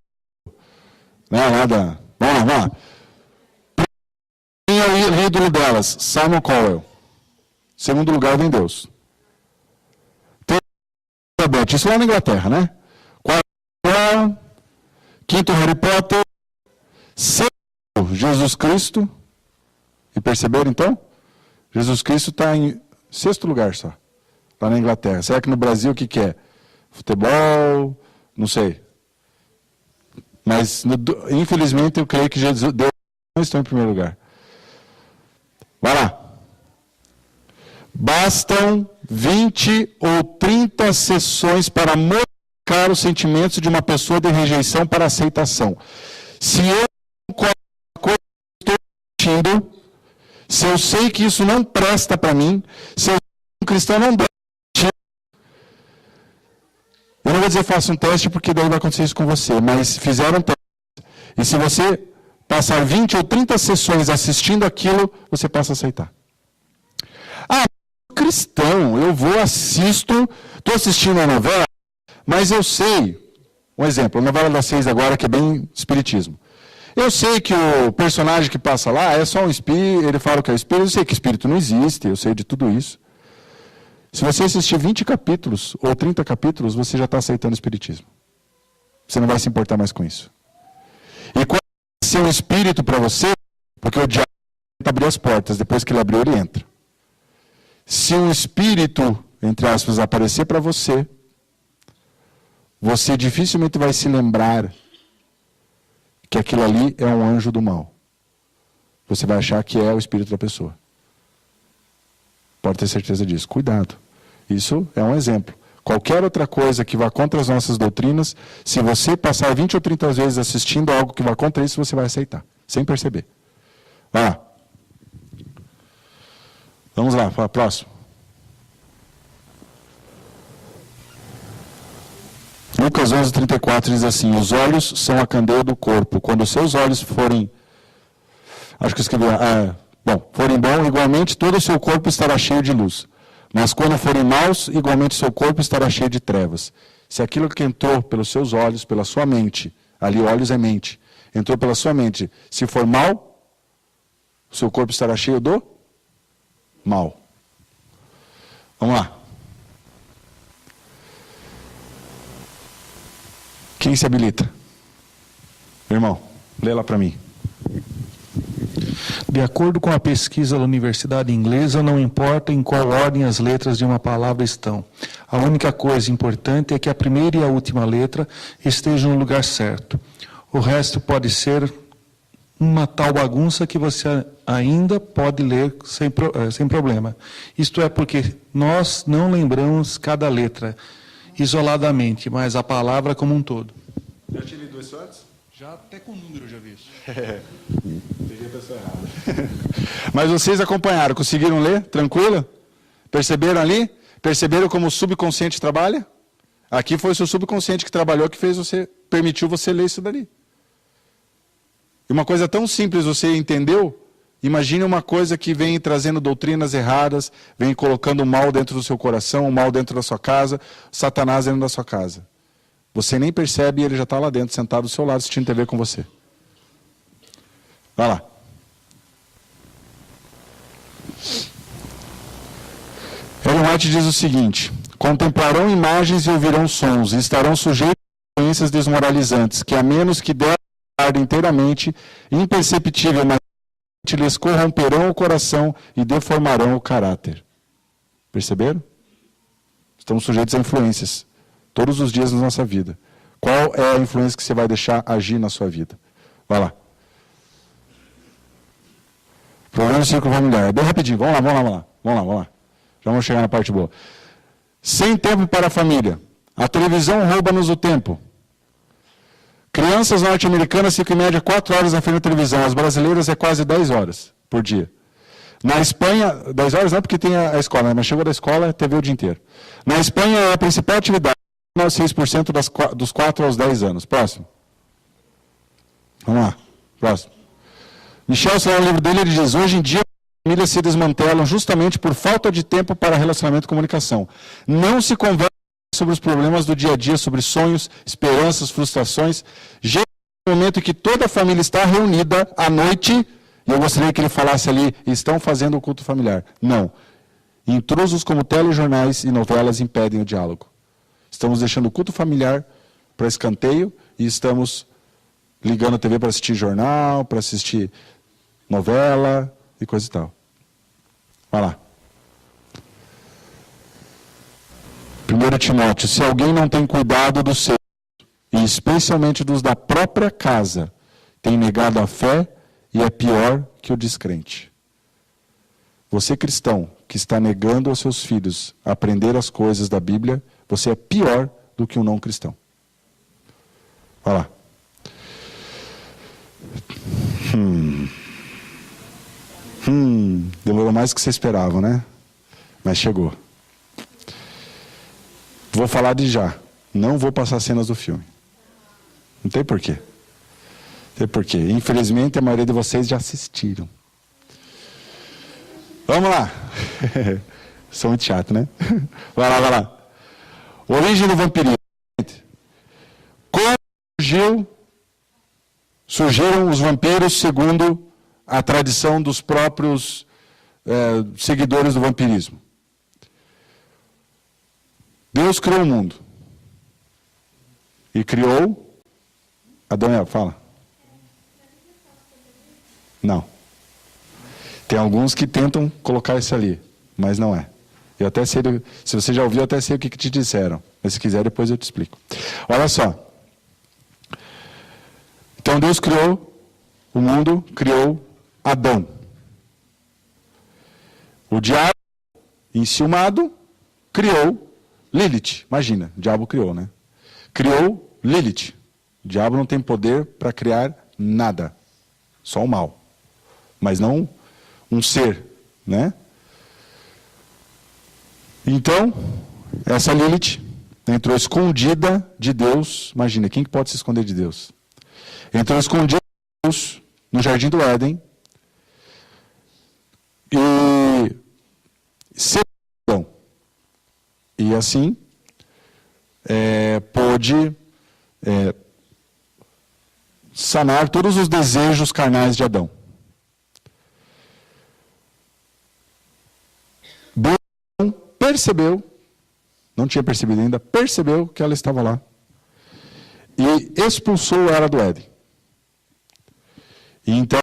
Né, lá da... Vamos lá. Quem é o ídolo delas? Simon Cowell. Segundo lugar vem Deus. Terceiro, isso lá na Inglaterra, né? Quarto, quinto, Harry Potter. Sexto, Jesus Cristo. E perceberam então? Jesus Cristo está em sexto lugar só. Lá na Inglaterra. Será que no Brasil o que é? Futebol? Não sei. Mas, infelizmente, eu creio que Deus não está em primeiro lugar. Vai lá. Bastam 20 ou 30 sessões para modificar os sentimentos de uma pessoa de rejeição para aceitação. Se eu concordo com a coisa que estou sentindo, se eu sei que isso não presta para mim, se eu sou um cristão não deve, eu não vou dizer faça um teste, porque daí vai acontecer isso com você, mas fizeram um teste. E se você passar 20 ou 30 sessões assistindo aquilo, você passa a aceitar. Ah, cristão, eu assisto, estou assistindo a novela, mas eu sei, um exemplo, a novela das 6 agora, que é bem espiritismo. Eu sei que o personagem que passa lá é só um espírito, ele fala que é espírito, eu sei que espírito não existe, eu sei de tudo isso. Se você assistir 20 capítulos ou 30 capítulos, você já está aceitando o espiritismo. Você não vai se importar mais com isso. E quando ser um espírito para você, porque o diabo tenta abrir as portas, depois que ele abriu, ele entra. Se um espírito, entre aspas, aparecer para você, você dificilmente vai se lembrar que aquilo ali é um anjo do mal. Você vai achar que é o espírito da pessoa. Pode ter certeza disso. Cuidado. Isso é um exemplo. Qualquer outra coisa que vá contra as nossas doutrinas, se você passar 20 ou 30 vezes assistindo algo que vá contra isso, você vai aceitar, sem perceber. Vai lá. Vamos lá, para o próximo. Lucas 11:34 diz assim: os olhos são a candeia do corpo. Quando os seus olhos forem... Acho que eu escrevi... forem bons, igualmente todo o seu corpo estará cheio de luz. Mas quando forem maus, igualmente seu corpo estará cheio de trevas. Se aquilo que entrou pelos seus olhos, pela sua mente, ali olhos é mente, entrou pela sua mente, se for mal, o seu corpo estará cheio do mal. Vamos lá. Quem se habilita? Meu irmão, lê lá para mim. De acordo com a pesquisa da Universidade Inglesa, não importa em qual ordem as letras de uma palavra estão. A única coisa importante é que a primeira e a última letra estejam no lugar certo. O resto pode ser uma tal bagunça que você ainda pode ler sem problema. Isto é porque nós não lembramos cada letra isoladamente, mas a palavra como um todo. Já te li dois antes? Já até com número já vi isso. Peguei a pessoa errada. Mas vocês acompanharam, conseguiram ler? Tranquilo? Perceberam ali? Perceberam como o subconsciente trabalha? Aqui foi o seu subconsciente que trabalhou, que permitiu você ler isso dali. E uma coisa tão simples você entendeu? Imagine uma coisa que vem trazendo doutrinas erradas, vem colocando o mal dentro do seu coração, o mal dentro da sua casa, Satanás dentro da sua casa. Você nem percebe e ele já está lá dentro, sentado do seu lado, assistindo TV com você. Vai lá. Ellen White diz o seguinte: contemplarão imagens e ouvirão sons, e estarão sujeitos a influências desmoralizantes, que a menos que der inteiramente, imperceptível, mas lhes corromperão o coração e deformarão o caráter. Perceberam? Estamos sujeitos a influências todos os dias na nossa vida. Qual é a influência que você vai deixar agir na sua vida? Vai lá. Problema do círculo familiar. É bem rapidinho. Vamos lá. Já vamos chegar na parte boa. Sem tempo para a família. A televisão rouba-nos o tempo. Crianças norte-americanas ficam em média 4 horas na frente da televisão. As brasileiras é quase 10 horas por dia. Na Espanha, 10 horas não é porque tem a escola, mas chegou da escola, é TV o dia inteiro. Na Espanha, é a principal atividade, 6% dos 4 aos 10 anos. Próximo. Vamos lá. Próximo. Michel, no livro dele, ele diz: hoje em dia, as famílias se desmantelam justamente por falta de tempo para relacionamento e comunicação. Não se conversa sobre os problemas do dia a dia, sobre sonhos, esperanças, frustrações. Geralmente, no momento em que toda a família está reunida à noite, e eu gostaria que ele falasse ali, estão fazendo o culto familiar. Não. Intrusos como telejornais e novelas impedem o diálogo. Estamos deixando o culto familiar para escanteio e estamos ligando a TV para assistir jornal, para assistir novela e coisa e tal. Vai lá. 1 Timóteo: se alguém não tem cuidado dos seus, e especialmente dos da própria casa, tem negado a fé e é pior que o descrente. Você cristão que está negando aos seus filhos aprender as coisas da Bíblia, você é pior do que um não cristão. Vai lá. Demorou mais do que você esperava, né? Mas chegou. Vou falar de já. Não vou passar cenas do filme. Não tem porquê. Não tem porquê. Infelizmente, a maioria de vocês já assistiram. Vamos lá. Sou muito chato, né? Vai lá. Origem do vampirismo. Como surgiram os vampiros segundo a tradição dos próprios seguidores do vampirismo? Deus criou o mundo. E criou Adão e Eva. Fala. Não. Tem alguns que tentam colocar isso ali, mas não é. Eu até sei, se você já ouviu, eu até sei o que te disseram. Mas se quiser, depois eu te explico. Olha só. Então Deus criou o mundo, criou Adão. O diabo, enciumado, criou Lilith, imagina, o diabo criou, né? Criou Lilith. O diabo não tem poder para criar nada, só o mal. Mas não um ser, né? Então, essa Lilith entrou escondida de Deus. Imagina, quem que pode se esconder de Deus? Entrou escondida de Deus no jardim do Éden e separou. E assim pôde sanar todos os desejos carnais de Adão. Deus percebeu, não tinha percebido ainda, percebeu que ela estava lá e expulsou ela do Éden. E então,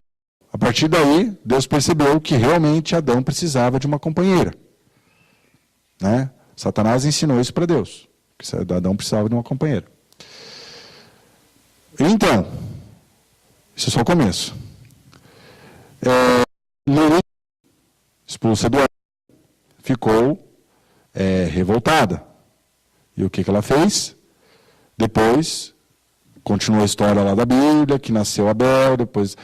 a partir daí, Deus percebeu que realmente Adão precisava de uma companheira, né? Satanás ensinou isso para Deus, que Adão precisava de uma companheira. Então, isso é só o começo. Lilith, expulsa do Éden, ficou revoltada. E o que ela fez? Depois, continua a história lá da Bíblia, que nasceu Abel, depois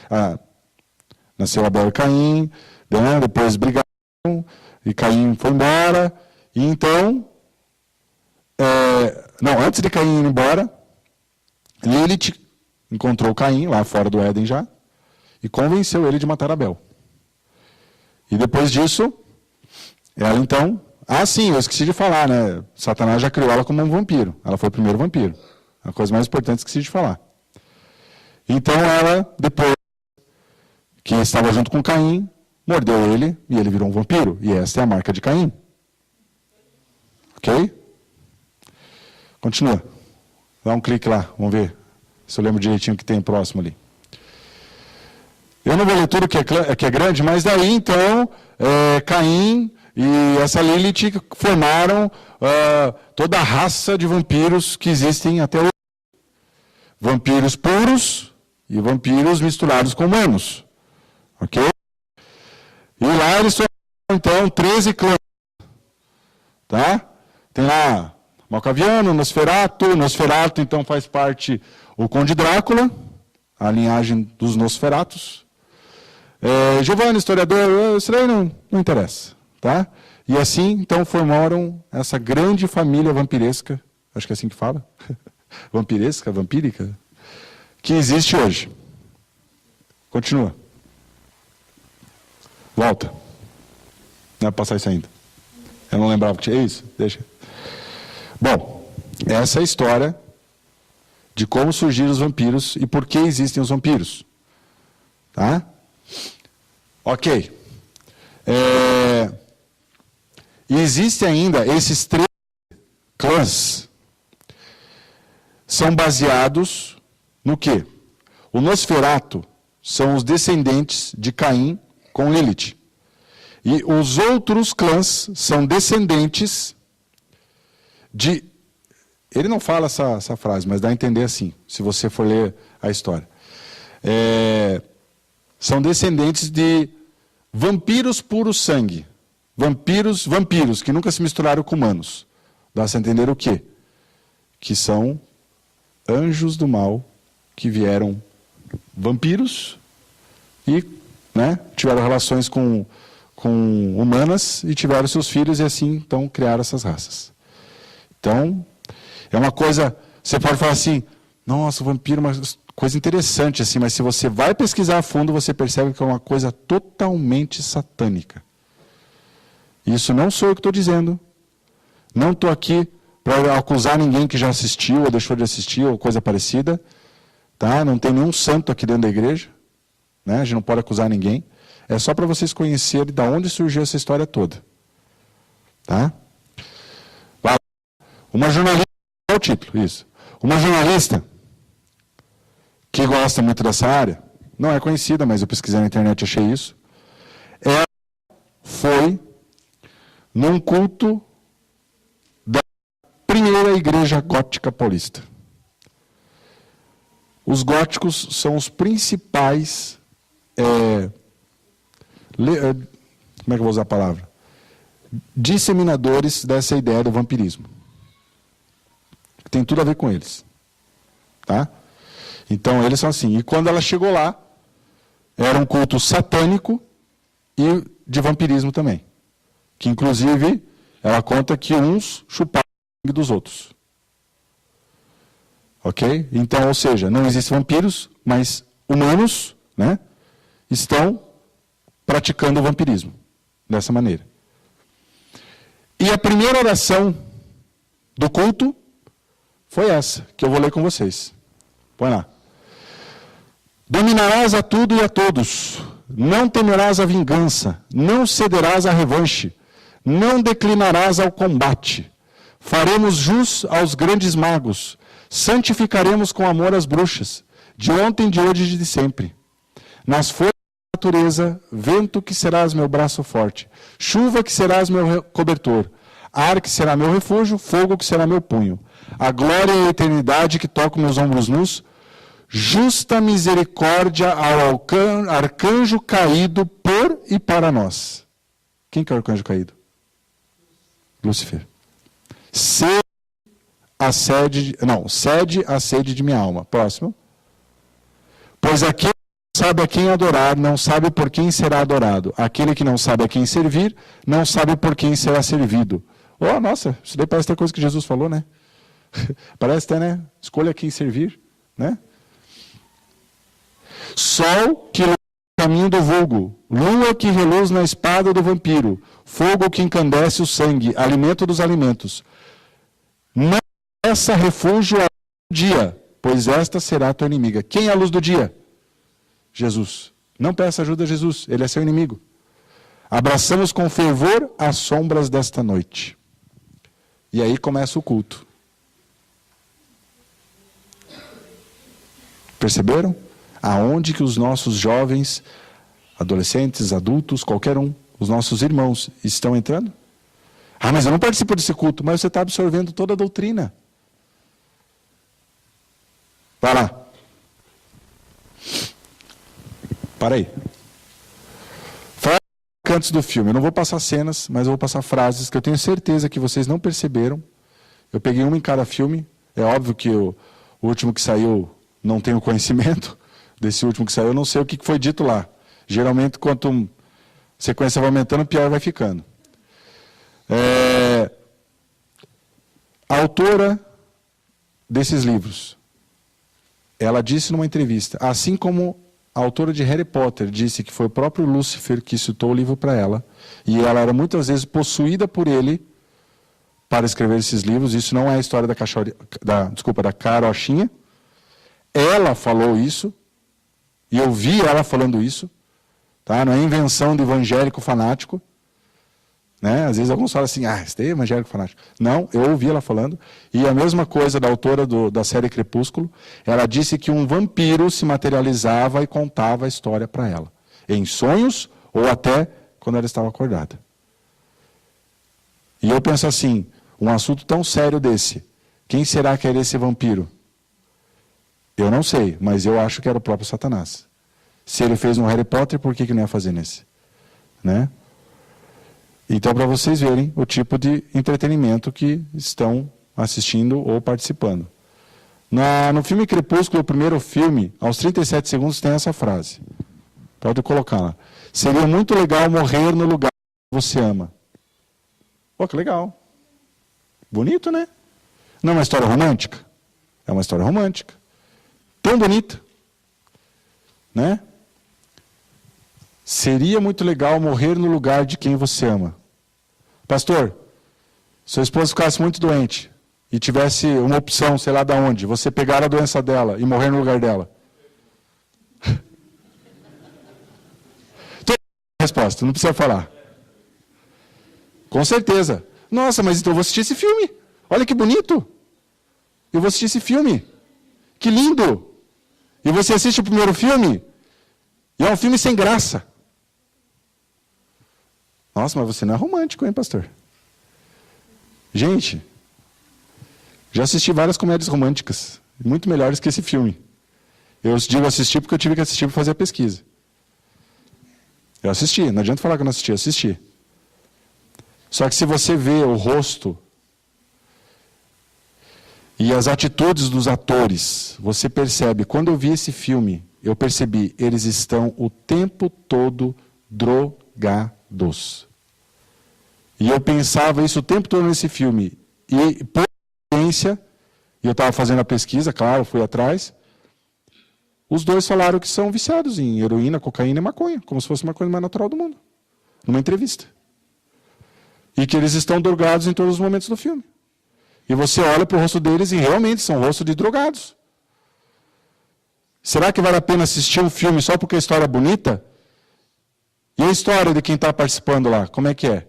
nasceu Abel e Caim, né? Depois brigaram, e Caim foi embora. E então, antes de Caim ir embora, Lilith encontrou Caim, lá fora do Éden já, e convenceu ele de matar Abel. E depois disso, ela então... sim, eu esqueci de falar, né? Satanás já criou ela como um vampiro. Ela foi o primeiro vampiro. A coisa mais importante, esqueci de falar. Então ela, depois que estava junto com Caim, mordeu ele e ele virou um vampiro. E essa é a marca de Caim. Ok? Continua. Dá um clique lá, vamos ver se eu lembro direitinho o que tem próximo ali. Eu não vou ler tudo que é grande, mas daí então, Caim e essa Lilith formaram toda a raça de vampiros que existem até hoje. Vampiros puros e vampiros misturados com humanos. Ok? E lá eles formaram então 13 clãs. Tá? Tem lá Malcaviano, Nosferatu. Nosferatu então faz parte o Conde Drácula, a linhagem dos Nosferatus. Giovanni, historiador, isso daí não interessa. Tá? E assim, então, formaram essa grande família vampiresca, acho que é assim que fala, vampiresca, vampírica, que existe hoje. Continua. Volta. Não é passar isso ainda. Eu não lembrava que tinha isso. Deixa. Bom, essa é a história de como surgiram os vampiros e por que existem os vampiros. Tá? Ok. E existem ainda esses 3 clãs, são baseados no quê? O Nosferatu são os descendentes de Caim com Lilith. E os outros clãs são descendentes de... Ele não fala essa frase, mas dá a entender assim, se você for ler a história. São descendentes de vampiros puro sangue. Vampiros, que nunca se misturaram com humanos. Dá-se a entender o quê? Que são anjos do mal que vieram vampiros e tiveram relações com humanas e tiveram seus filhos e assim, então, criaram essas raças. Então, é uma coisa, você pode falar assim, nossa, o vampiro é uma coisa interessante, assim, mas se você vai pesquisar a fundo, você percebe que é uma coisa totalmente satânica. Isso não sou eu que estou dizendo. Não estou aqui para acusar ninguém que já assistiu ou deixou de assistir ou coisa parecida. Tá? Não tem nenhum santo aqui dentro da igreja. Né? A gente não pode acusar ninguém. É só para vocês conhecerem de onde surgiu essa história toda. Tá? Uma jornalista, qual é o título? Isso. Uma jornalista que gosta muito dessa área, não é conhecida, mas eu pesquisei na internet e achei isso. Ela foi num culto da primeira igreja gótica paulista. Os góticos são os principais... como é que eu vou usar a palavra? Disseminadores dessa ideia do vampirismo. tem tudo a ver com eles. Tá? Então, eles são assim. E quando ela chegou lá, era um culto satânico e de vampirismo também. Que, inclusive, ela conta que uns chupavam o sangue dos outros. Ok? Então, ou seja, não existem vampiros, mas humanos, né, estão praticando o vampirismo. Dessa maneira. E a primeira oração do culto foi essa, que eu vou ler com vocês. Põe lá. Dominarás a tudo e a todos, não temerás a vingança, não cederás à revanche, não declinarás ao combate. Faremos jus aos grandes magos, santificaremos com amor as bruxas, de ontem, de hoje e de sempre. Nas forças da natureza, vento que serás meu braço forte, chuva que serás meu cobertor, ar que será meu refúgio, fogo que será meu punho. A glória e a eternidade que tocam meus ombros nus, justa misericórdia ao arcanjo caído por e para nós. Quem que é o arcanjo caído? Lúcifer. Cede a sede de minha alma. Próximo. Pois aquele que não sabe a quem adorar, não sabe por quem será adorado. Aquele que não sabe a quem servir, não sabe por quem será servido. Oh, nossa, isso daí parece ter coisa que Jesus falou, né? Parece até, né? Escolha quem servir, né? Sol que luz no caminho do vulgo, lua que reluz na espada do vampiro, fogo que encandece o sangue, alimento dos alimentos. Não peça refúgio ao dia, pois esta será a tua inimiga. Quem é a luz do dia? Jesus. Não peça ajuda a Jesus, ele é seu inimigo. Abraçamos com fervor as sombras desta noite. E aí começa o culto. Perceberam? Aonde que os nossos jovens, adolescentes, adultos, qualquer um, os nossos irmãos estão entrando? Ah, mas eu não participo desse culto. Mas você está absorvendo toda a doutrina. Vai lá. Para aí. Antes do filme, eu não vou passar cenas, mas eu vou passar frases que eu tenho certeza que vocês não perceberam. Eu peguei uma em cada filme. É óbvio que o último que saiu não tenho conhecimento desse último que saiu, eu não sei o que foi dito lá. Geralmente, quanto a sequência vai aumentando, pior vai ficando. A autora desses livros, ela disse numa entrevista, assim como a autora de Harry Potter disse que foi o próprio Lúcifer que citou o livro para ela, e ela era muitas vezes possuída por ele para escrever esses livros. Isso não é a história da carochinha. Ela falou isso, e eu vi ela falando isso, tá? Não é invenção do evangélico fanático. Né? Às vezes alguns falam assim, isso daí é evangélico fanático. Não, eu ouvi ela falando. E a mesma coisa da autora da série Crepúsculo, ela disse que um vampiro se materializava e contava a história para ela. Em sonhos ou até quando ela estava acordada. E eu penso assim, um assunto tão sério desse, quem será que era esse vampiro? Eu não sei, mas eu acho que era o próprio Satanás. Se ele fez no Harry Potter, por que não ia fazer nesse? Né? Então, para vocês verem o tipo de entretenimento que estão assistindo ou participando. No filme Crepúsculo, o primeiro filme, aos 37 segundos, tem essa frase. Pode colocar lá. Seria muito legal morrer no lugar que você ama. Pô, que legal. Bonito, né? Não é uma história romântica? É uma história romântica. Tão bonita. Né? Seria muito legal morrer no lugar de quem você ama. Pastor, sua esposa ficasse muito doente e tivesse uma opção, sei lá de onde, você pegar a doença dela e morrer no lugar dela. Toda a resposta, não precisa falar. Com certeza. Nossa, mas então eu vou assistir esse filme. Olha que bonito. Eu vou assistir esse filme. Que lindo. E você assiste o primeiro filme e é um filme sem graça. Nossa, mas você não é romântico, hein, pastor? Gente, já assisti várias comédias românticas, muito melhores que esse filme. Eu digo assistir porque eu tive que assistir para fazer a pesquisa. Eu assisti, não adianta falar que eu não assisti, eu assisti. Só que se você vê o rosto E as atitudes dos atores, você percebe, quando eu vi esse filme, eu percebi, eles estão o tempo todo drogados. E eu pensava isso o tempo todo nesse filme. E por experiência, e eu estava fazendo a pesquisa, claro, fui atrás, os dois falaram que são viciados em heroína, cocaína e maconha, como se fosse uma coisa mais natural do mundo, numa entrevista. E que eles estão drogados em todos os momentos do filme. E você olha para o rosto deles e realmente são rostos de drogados. Será que vale a pena assistir um filme só porque a história é bonita? E a história de quem está participando lá, como é que é?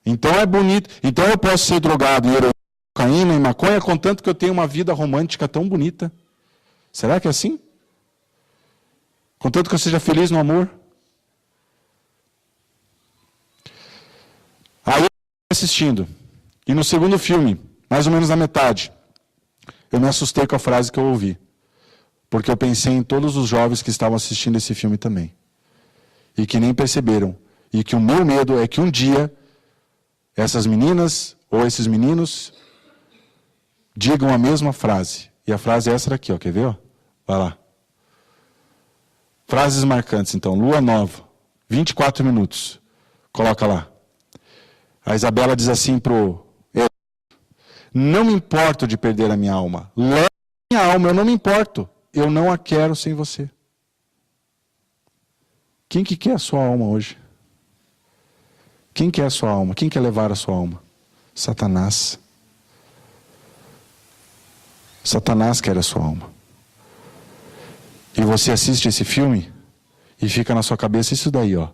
Então é bonito. Então eu posso ser drogado em heroína, cocaína e maconha, contanto que eu tenho uma vida romântica tão bonita. Será que é assim? Contanto que eu seja feliz no amor? Aí eu estou assistindo. E no segundo filme, mais ou menos na metade, eu me assustei com a frase que eu ouvi. Porque eu pensei em todos os jovens que estavam assistindo esse filme também. E que nem perceberam. E que o meu medo é que um dia, essas meninas ou esses meninos digam a mesma frase. E a frase é essa daqui, ó. Quer ver? Ó? Vai lá. Frases marcantes, então. Lua nova. 24 minutos. Coloca lá. A Isabela diz assim pro... Não me importo de perder a minha alma. Leve a minha alma, eu não me importo. Eu não a quero sem você. Quem que quer a sua alma hoje? Quem quer a sua alma? Quem quer levar a sua alma? Satanás. Satanás quer a sua alma. E você assiste esse filme e fica na sua cabeça isso daí, ó.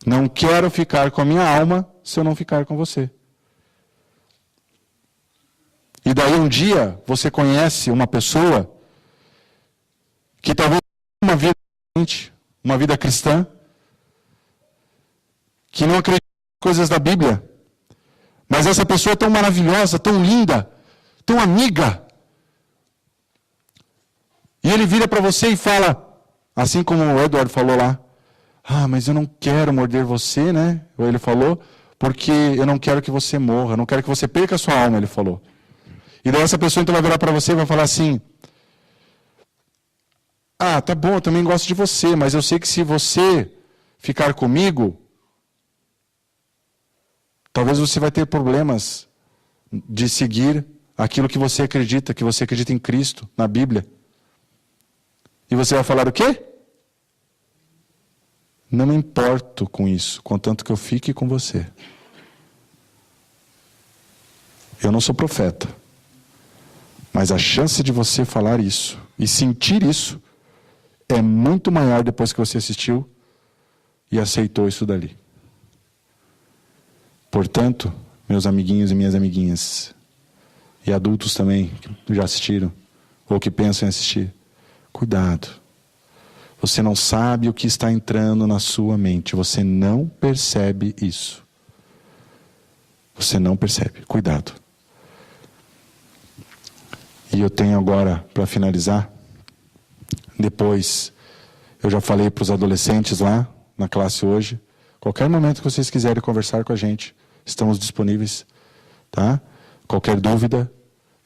Não quero ficar com a minha alma se eu não ficar com você. E daí um dia você conhece uma pessoa que talvez tenha uma vida cristã, que não acredita em coisas da Bíblia, mas essa pessoa é tão maravilhosa, tão linda, tão amiga. E ele vira para você e fala, assim como o Edward falou lá, mas eu não quero morder você, né? Ou ele falou, porque eu não quero que você morra, eu não quero que você perca a sua alma, ele falou. E daí essa pessoa então vai virar para você e vai falar assim, tá bom, eu também gosto de você, mas eu sei que se você ficar comigo, talvez você vai ter problemas de seguir aquilo que você acredita em Cristo, na Bíblia. E você vai falar o quê? Não me importo com isso, contanto que eu fique com você. Eu não sou profeta, mas a chance de você falar isso e sentir isso é muito maior depois que você assistiu e aceitou isso dali. Portanto, meus amiguinhos e minhas amiguinhas, e adultos também, que já assistiram, ou que pensam em assistir, cuidado. Você não sabe o que está entrando na sua mente, você não percebe isso. Você não percebe, cuidado. E eu tenho agora, para finalizar, depois, eu já falei para os adolescentes lá, na classe hoje, qualquer momento que vocês quiserem conversar com a gente, estamos disponíveis, tá? Qualquer dúvida,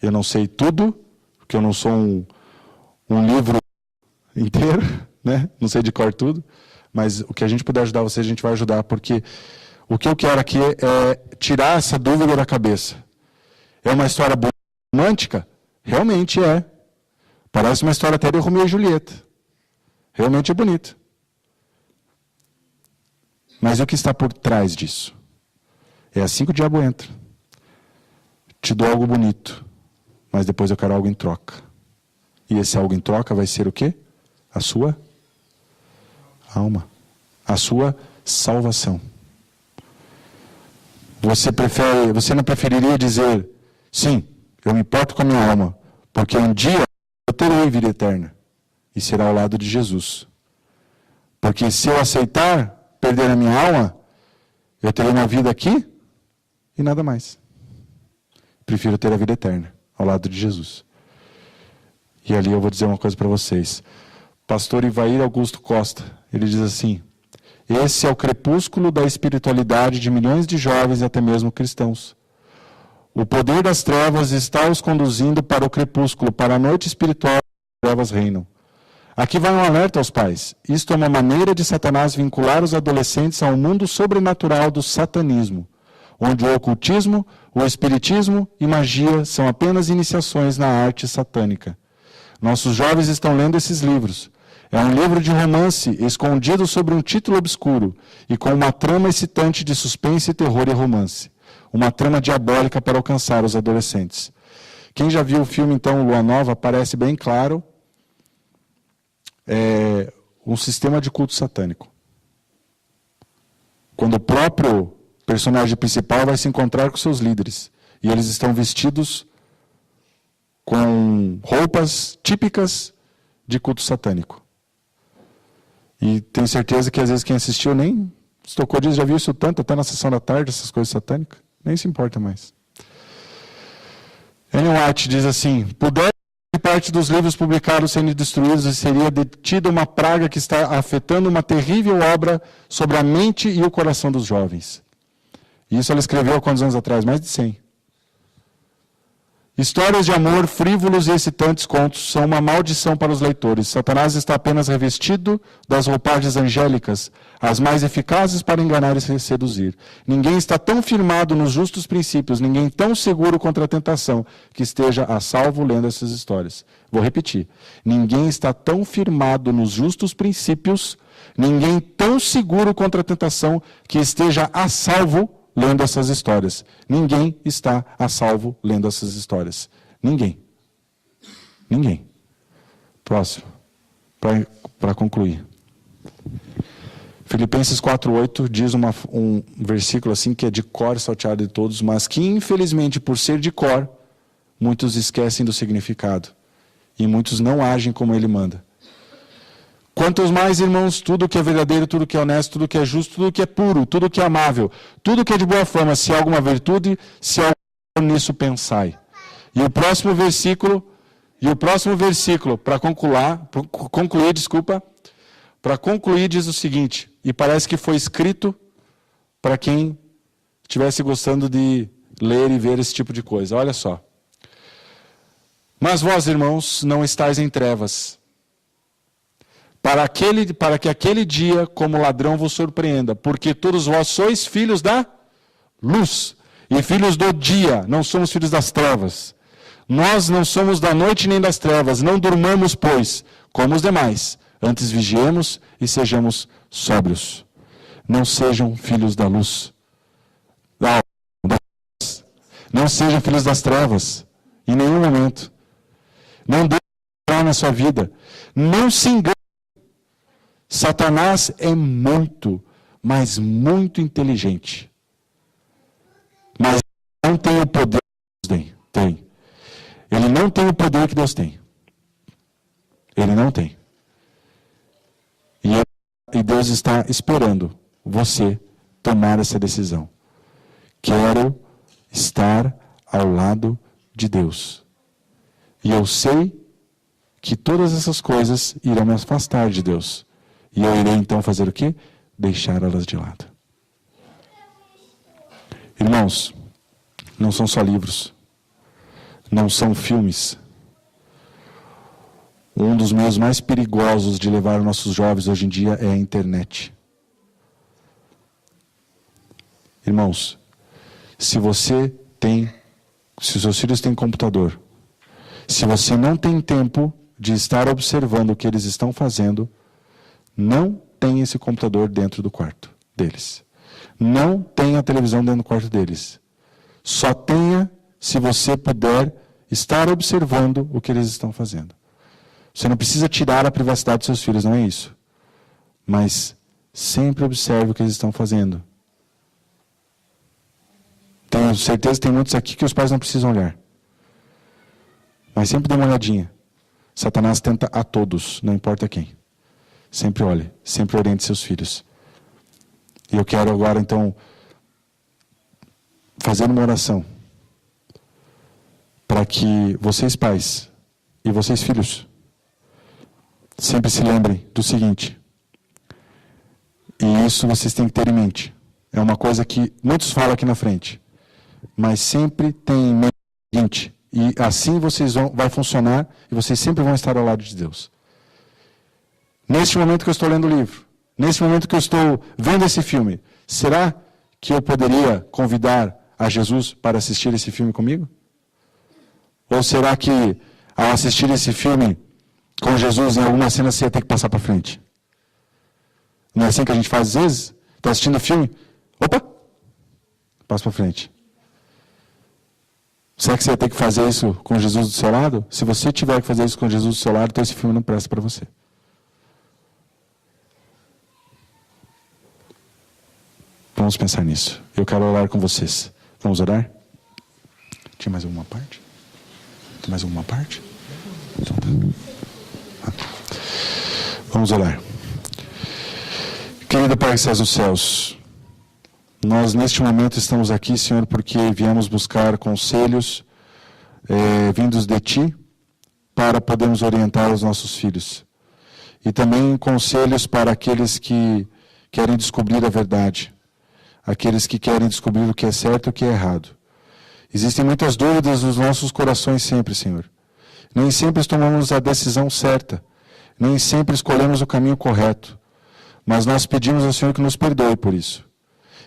eu não sei tudo, porque eu não sou um livro inteiro, né? Não sei de cor tudo, mas o que a gente puder ajudar vocês, a gente vai ajudar, porque o que eu quero aqui é tirar essa dúvida da cabeça. É uma história romântica? Realmente é. Parece uma história até de Romeu e Julieta. Realmente é bonito. Mas o que está por trás disso? É assim que o diabo entra. Te dou algo bonito, mas depois eu quero algo em troca. E esse algo em troca vai ser o quê? A sua alma. A sua salvação. Você não preferiria dizer, sim, eu me importo com a minha alma, porque um dia eu terei vida eterna, e será ao lado de Jesus. Porque se eu aceitar perder a minha alma, eu terei uma vida aqui e nada mais. Prefiro ter a vida eterna, ao lado de Jesus. E ali eu vou dizer uma coisa para vocês. Pastor Ivair Augusto Costa, ele diz assim, esse é o crepúsculo da espiritualidade de milhões de jovens e até mesmo cristãos. O poder das trevas está os conduzindo para o crepúsculo, para a noite espiritual que as trevas reinam. Aqui vai um alerta aos pais. Isto é uma maneira de Satanás vincular os adolescentes ao mundo sobrenatural do satanismo, onde o ocultismo, o espiritismo e magia são apenas iniciações na arte satânica. Nossos jovens estão lendo esses livros. É um livro de romance escondido sobre um título obscuro e com uma trama excitante de suspense, terror e romance. Uma trama diabólica para alcançar os adolescentes. Quem já viu o filme, então, Lua Nova, parece bem claro um sistema de culto satânico. Quando o próprio personagem principal vai se encontrar com seus líderes. E eles estão vestidos com roupas típicas de culto satânico. E tenho certeza que às vezes quem assistiu nem se tocou disso, já viu isso tanto, até na sessão da tarde, essas coisas satânicas. Nem se importa mais. Ellen White diz assim: pudesse parte dos livros publicados sendo destruídos, e seria detida uma praga que está afetando uma terrível obra sobre a mente e o coração dos jovens. Isso ela escreveu há quantos anos atrás? Mais de 100. Histórias de amor, frívolos e excitantes contos são uma maldição para os leitores. Satanás está apenas revestido das roupagens angélicas, as mais eficazes para enganar e seduzir. Ninguém está tão firmado nos justos princípios, ninguém tão seguro contra a tentação, que esteja a salvo lendo essas histórias. Vou repetir. Ninguém está tão firmado nos justos princípios, ninguém tão seguro contra a tentação, que esteja a salvo lendo essas histórias. Ninguém está a salvo lendo essas histórias. Ninguém. Ninguém. Próximo. Para concluir. Filipenses 4:8 diz um versículo assim que é de cor salteado de todos, mas que infelizmente por ser de cor, muitos esquecem do significado. E muitos não agem como ele manda. Quantos mais, irmãos, tudo que é verdadeiro, tudo que é honesto, tudo que é justo, tudo que é puro, tudo que é amável, tudo que é de boa fama, se há alguma virtude, se há alguma nisso pensai. E o próximo versículo, para concluir, diz o seguinte, e parece que foi escrito para quem estivesse gostando de ler e ver esse tipo de coisa. Olha só. Mas vós, irmãos, não estáis em trevas, para que aquele dia, como ladrão, vos surpreenda, porque todos vós sois filhos da luz, e filhos do dia, não somos filhos das trevas. Nós não somos da noite nem das trevas, não durmamos, pois, como os demais, antes vigiemos e sejamos sóbrios. Não sejam filhos da luz. Não sejam filhos das trevas, em nenhum momento. Não deixem entrar na sua vida. Não se engane. Satanás é muito, mas muito inteligente. Mas não tem o poder que Deus tem. Ele não tem o poder que Deus tem. Ele não tem. E Deus está esperando você tomar essa decisão. Quero estar ao lado de Deus. E eu sei que todas essas coisas irão me afastar de Deus. E eu irei então fazer o quê? Deixar elas de lado. Irmãos, não são só livros. Não são filmes. Um dos meios mais perigosos de levar nossos jovens hoje em dia é a internet. Irmãos, se seus filhos têm computador, se você não tem tempo de estar observando o que eles estão fazendo, não tenha esse computador dentro do quarto deles. Não tenha a televisão dentro do quarto deles. Só tenha se você puder estar observando o que eles estão fazendo. Você não precisa tirar a privacidade dos seus filhos, não é isso. Mas sempre observe o que eles estão fazendo. Tenho certeza que tem muitos aqui que os pais não precisam olhar. Mas sempre dê uma olhadinha. Satanás tenta a todos, não importa quem. Sempre olhe, sempre oriente seus filhos. E eu quero agora, então, fazer uma oração para que vocês, pais, e vocês, filhos, sempre se lembrem do seguinte. E isso vocês têm que ter em mente. É uma coisa que muitos falam aqui na frente. Mas sempre tem em mente o seguinte, e assim vai funcionar e vocês sempre vão estar ao lado de Deus. Neste momento que eu estou lendo o livro, nesse momento que eu estou vendo esse filme, será que eu poderia convidar a Jesus para assistir esse filme comigo? Ou será que, ao assistir esse filme com Jesus, em alguma cena você ia ter que passar para frente? Não é assim que a gente faz às vezes? Está assistindo o filme? Opa! Passa para frente. Será que você ia ter que fazer isso com Jesus do seu lado? Se você tiver que fazer isso com Jesus do seu lado, então esse filme não presta para você. Vamos pensar nisso. Eu quero orar com vocês. Vamos orar? Tinha mais alguma parte? Tem mais alguma parte? Então tá. Vamos orar. Querido Pai que estás nos céus, nós neste momento estamos aqui, Senhor, porque viemos buscar conselhos vindos de Ti para podermos orientar os nossos filhos. E também conselhos para aqueles que querem descobrir a verdade. Aqueles que querem descobrir o que é certo e o que é errado. Existem muitas dúvidas nos nossos corações sempre, Senhor. Nem sempre tomamos a decisão certa. Nem sempre escolhemos o caminho correto. Mas nós pedimos ao Senhor que nos perdoe por isso.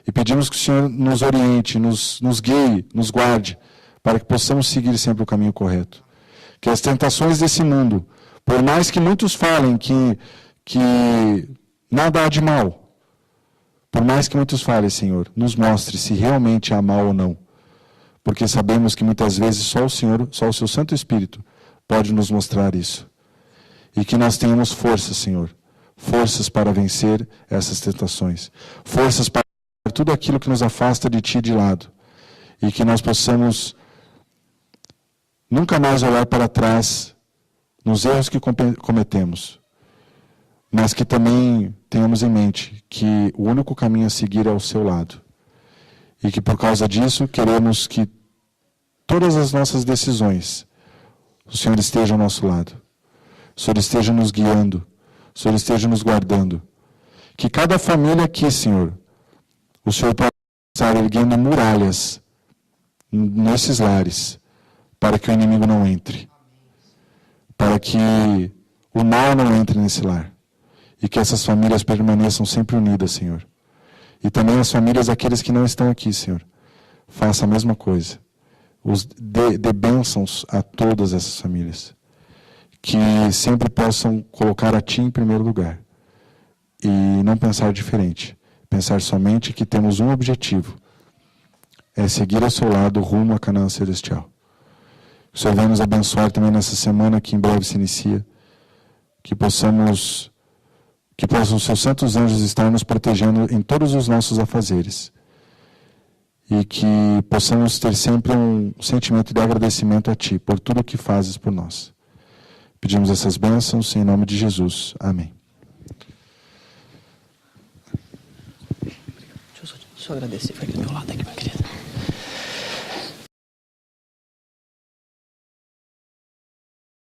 E pedimos que o Senhor nos oriente, nos guie, nos guarde, para que possamos seguir sempre o caminho correto. Que as tentações desse mundo, por mais que muitos falem que nada há de mal, por mais que muitos falem, Senhor, nos mostre se realmente há mal ou não. Porque sabemos que muitas vezes só o Senhor, só o Seu Santo Espírito pode nos mostrar isso. E que nós tenhamos forças, Senhor. Forças para vencer essas tentações. Forças para tudo aquilo que nos afasta de Ti de lado. E que nós possamos nunca mais olhar para trás nos erros que cometemos. Mas que também tenhamos em mente que o único caminho a seguir é ao Seu lado. E que por causa disso queremos que todas as nossas decisões, o Senhor esteja ao nosso lado. O Senhor esteja nos guiando. O Senhor esteja nos guardando. Que cada família aqui, Senhor, o Senhor possa estar erguendo muralhas nesses lares, para que o inimigo não entre. Para que o mal não entre nesse lar. E que essas famílias permaneçam sempre unidas, Senhor. E também as famílias daqueles que não estão aqui, Senhor. Faça a mesma coisa. Dê bênçãos a todas essas famílias. Que sempre possam colocar a Ti em primeiro lugar. E não pensar diferente. Pensar somente que temos um objetivo. É seguir ao Seu lado rumo a Canaã Celestial. Que o Senhor venha nos abençoar também nessa semana que em breve se inicia. Que possam os Seus santos anjos estar nos protegendo em todos os nossos afazeres. E que possamos ter sempre um sentimento de agradecimento a Ti por tudo o que fazes por nós. Pedimos essas bênçãos em nome de Jesus. Amém. Deixa eu só agradecer. Fica aqui do meu lado, aqui, minha querida.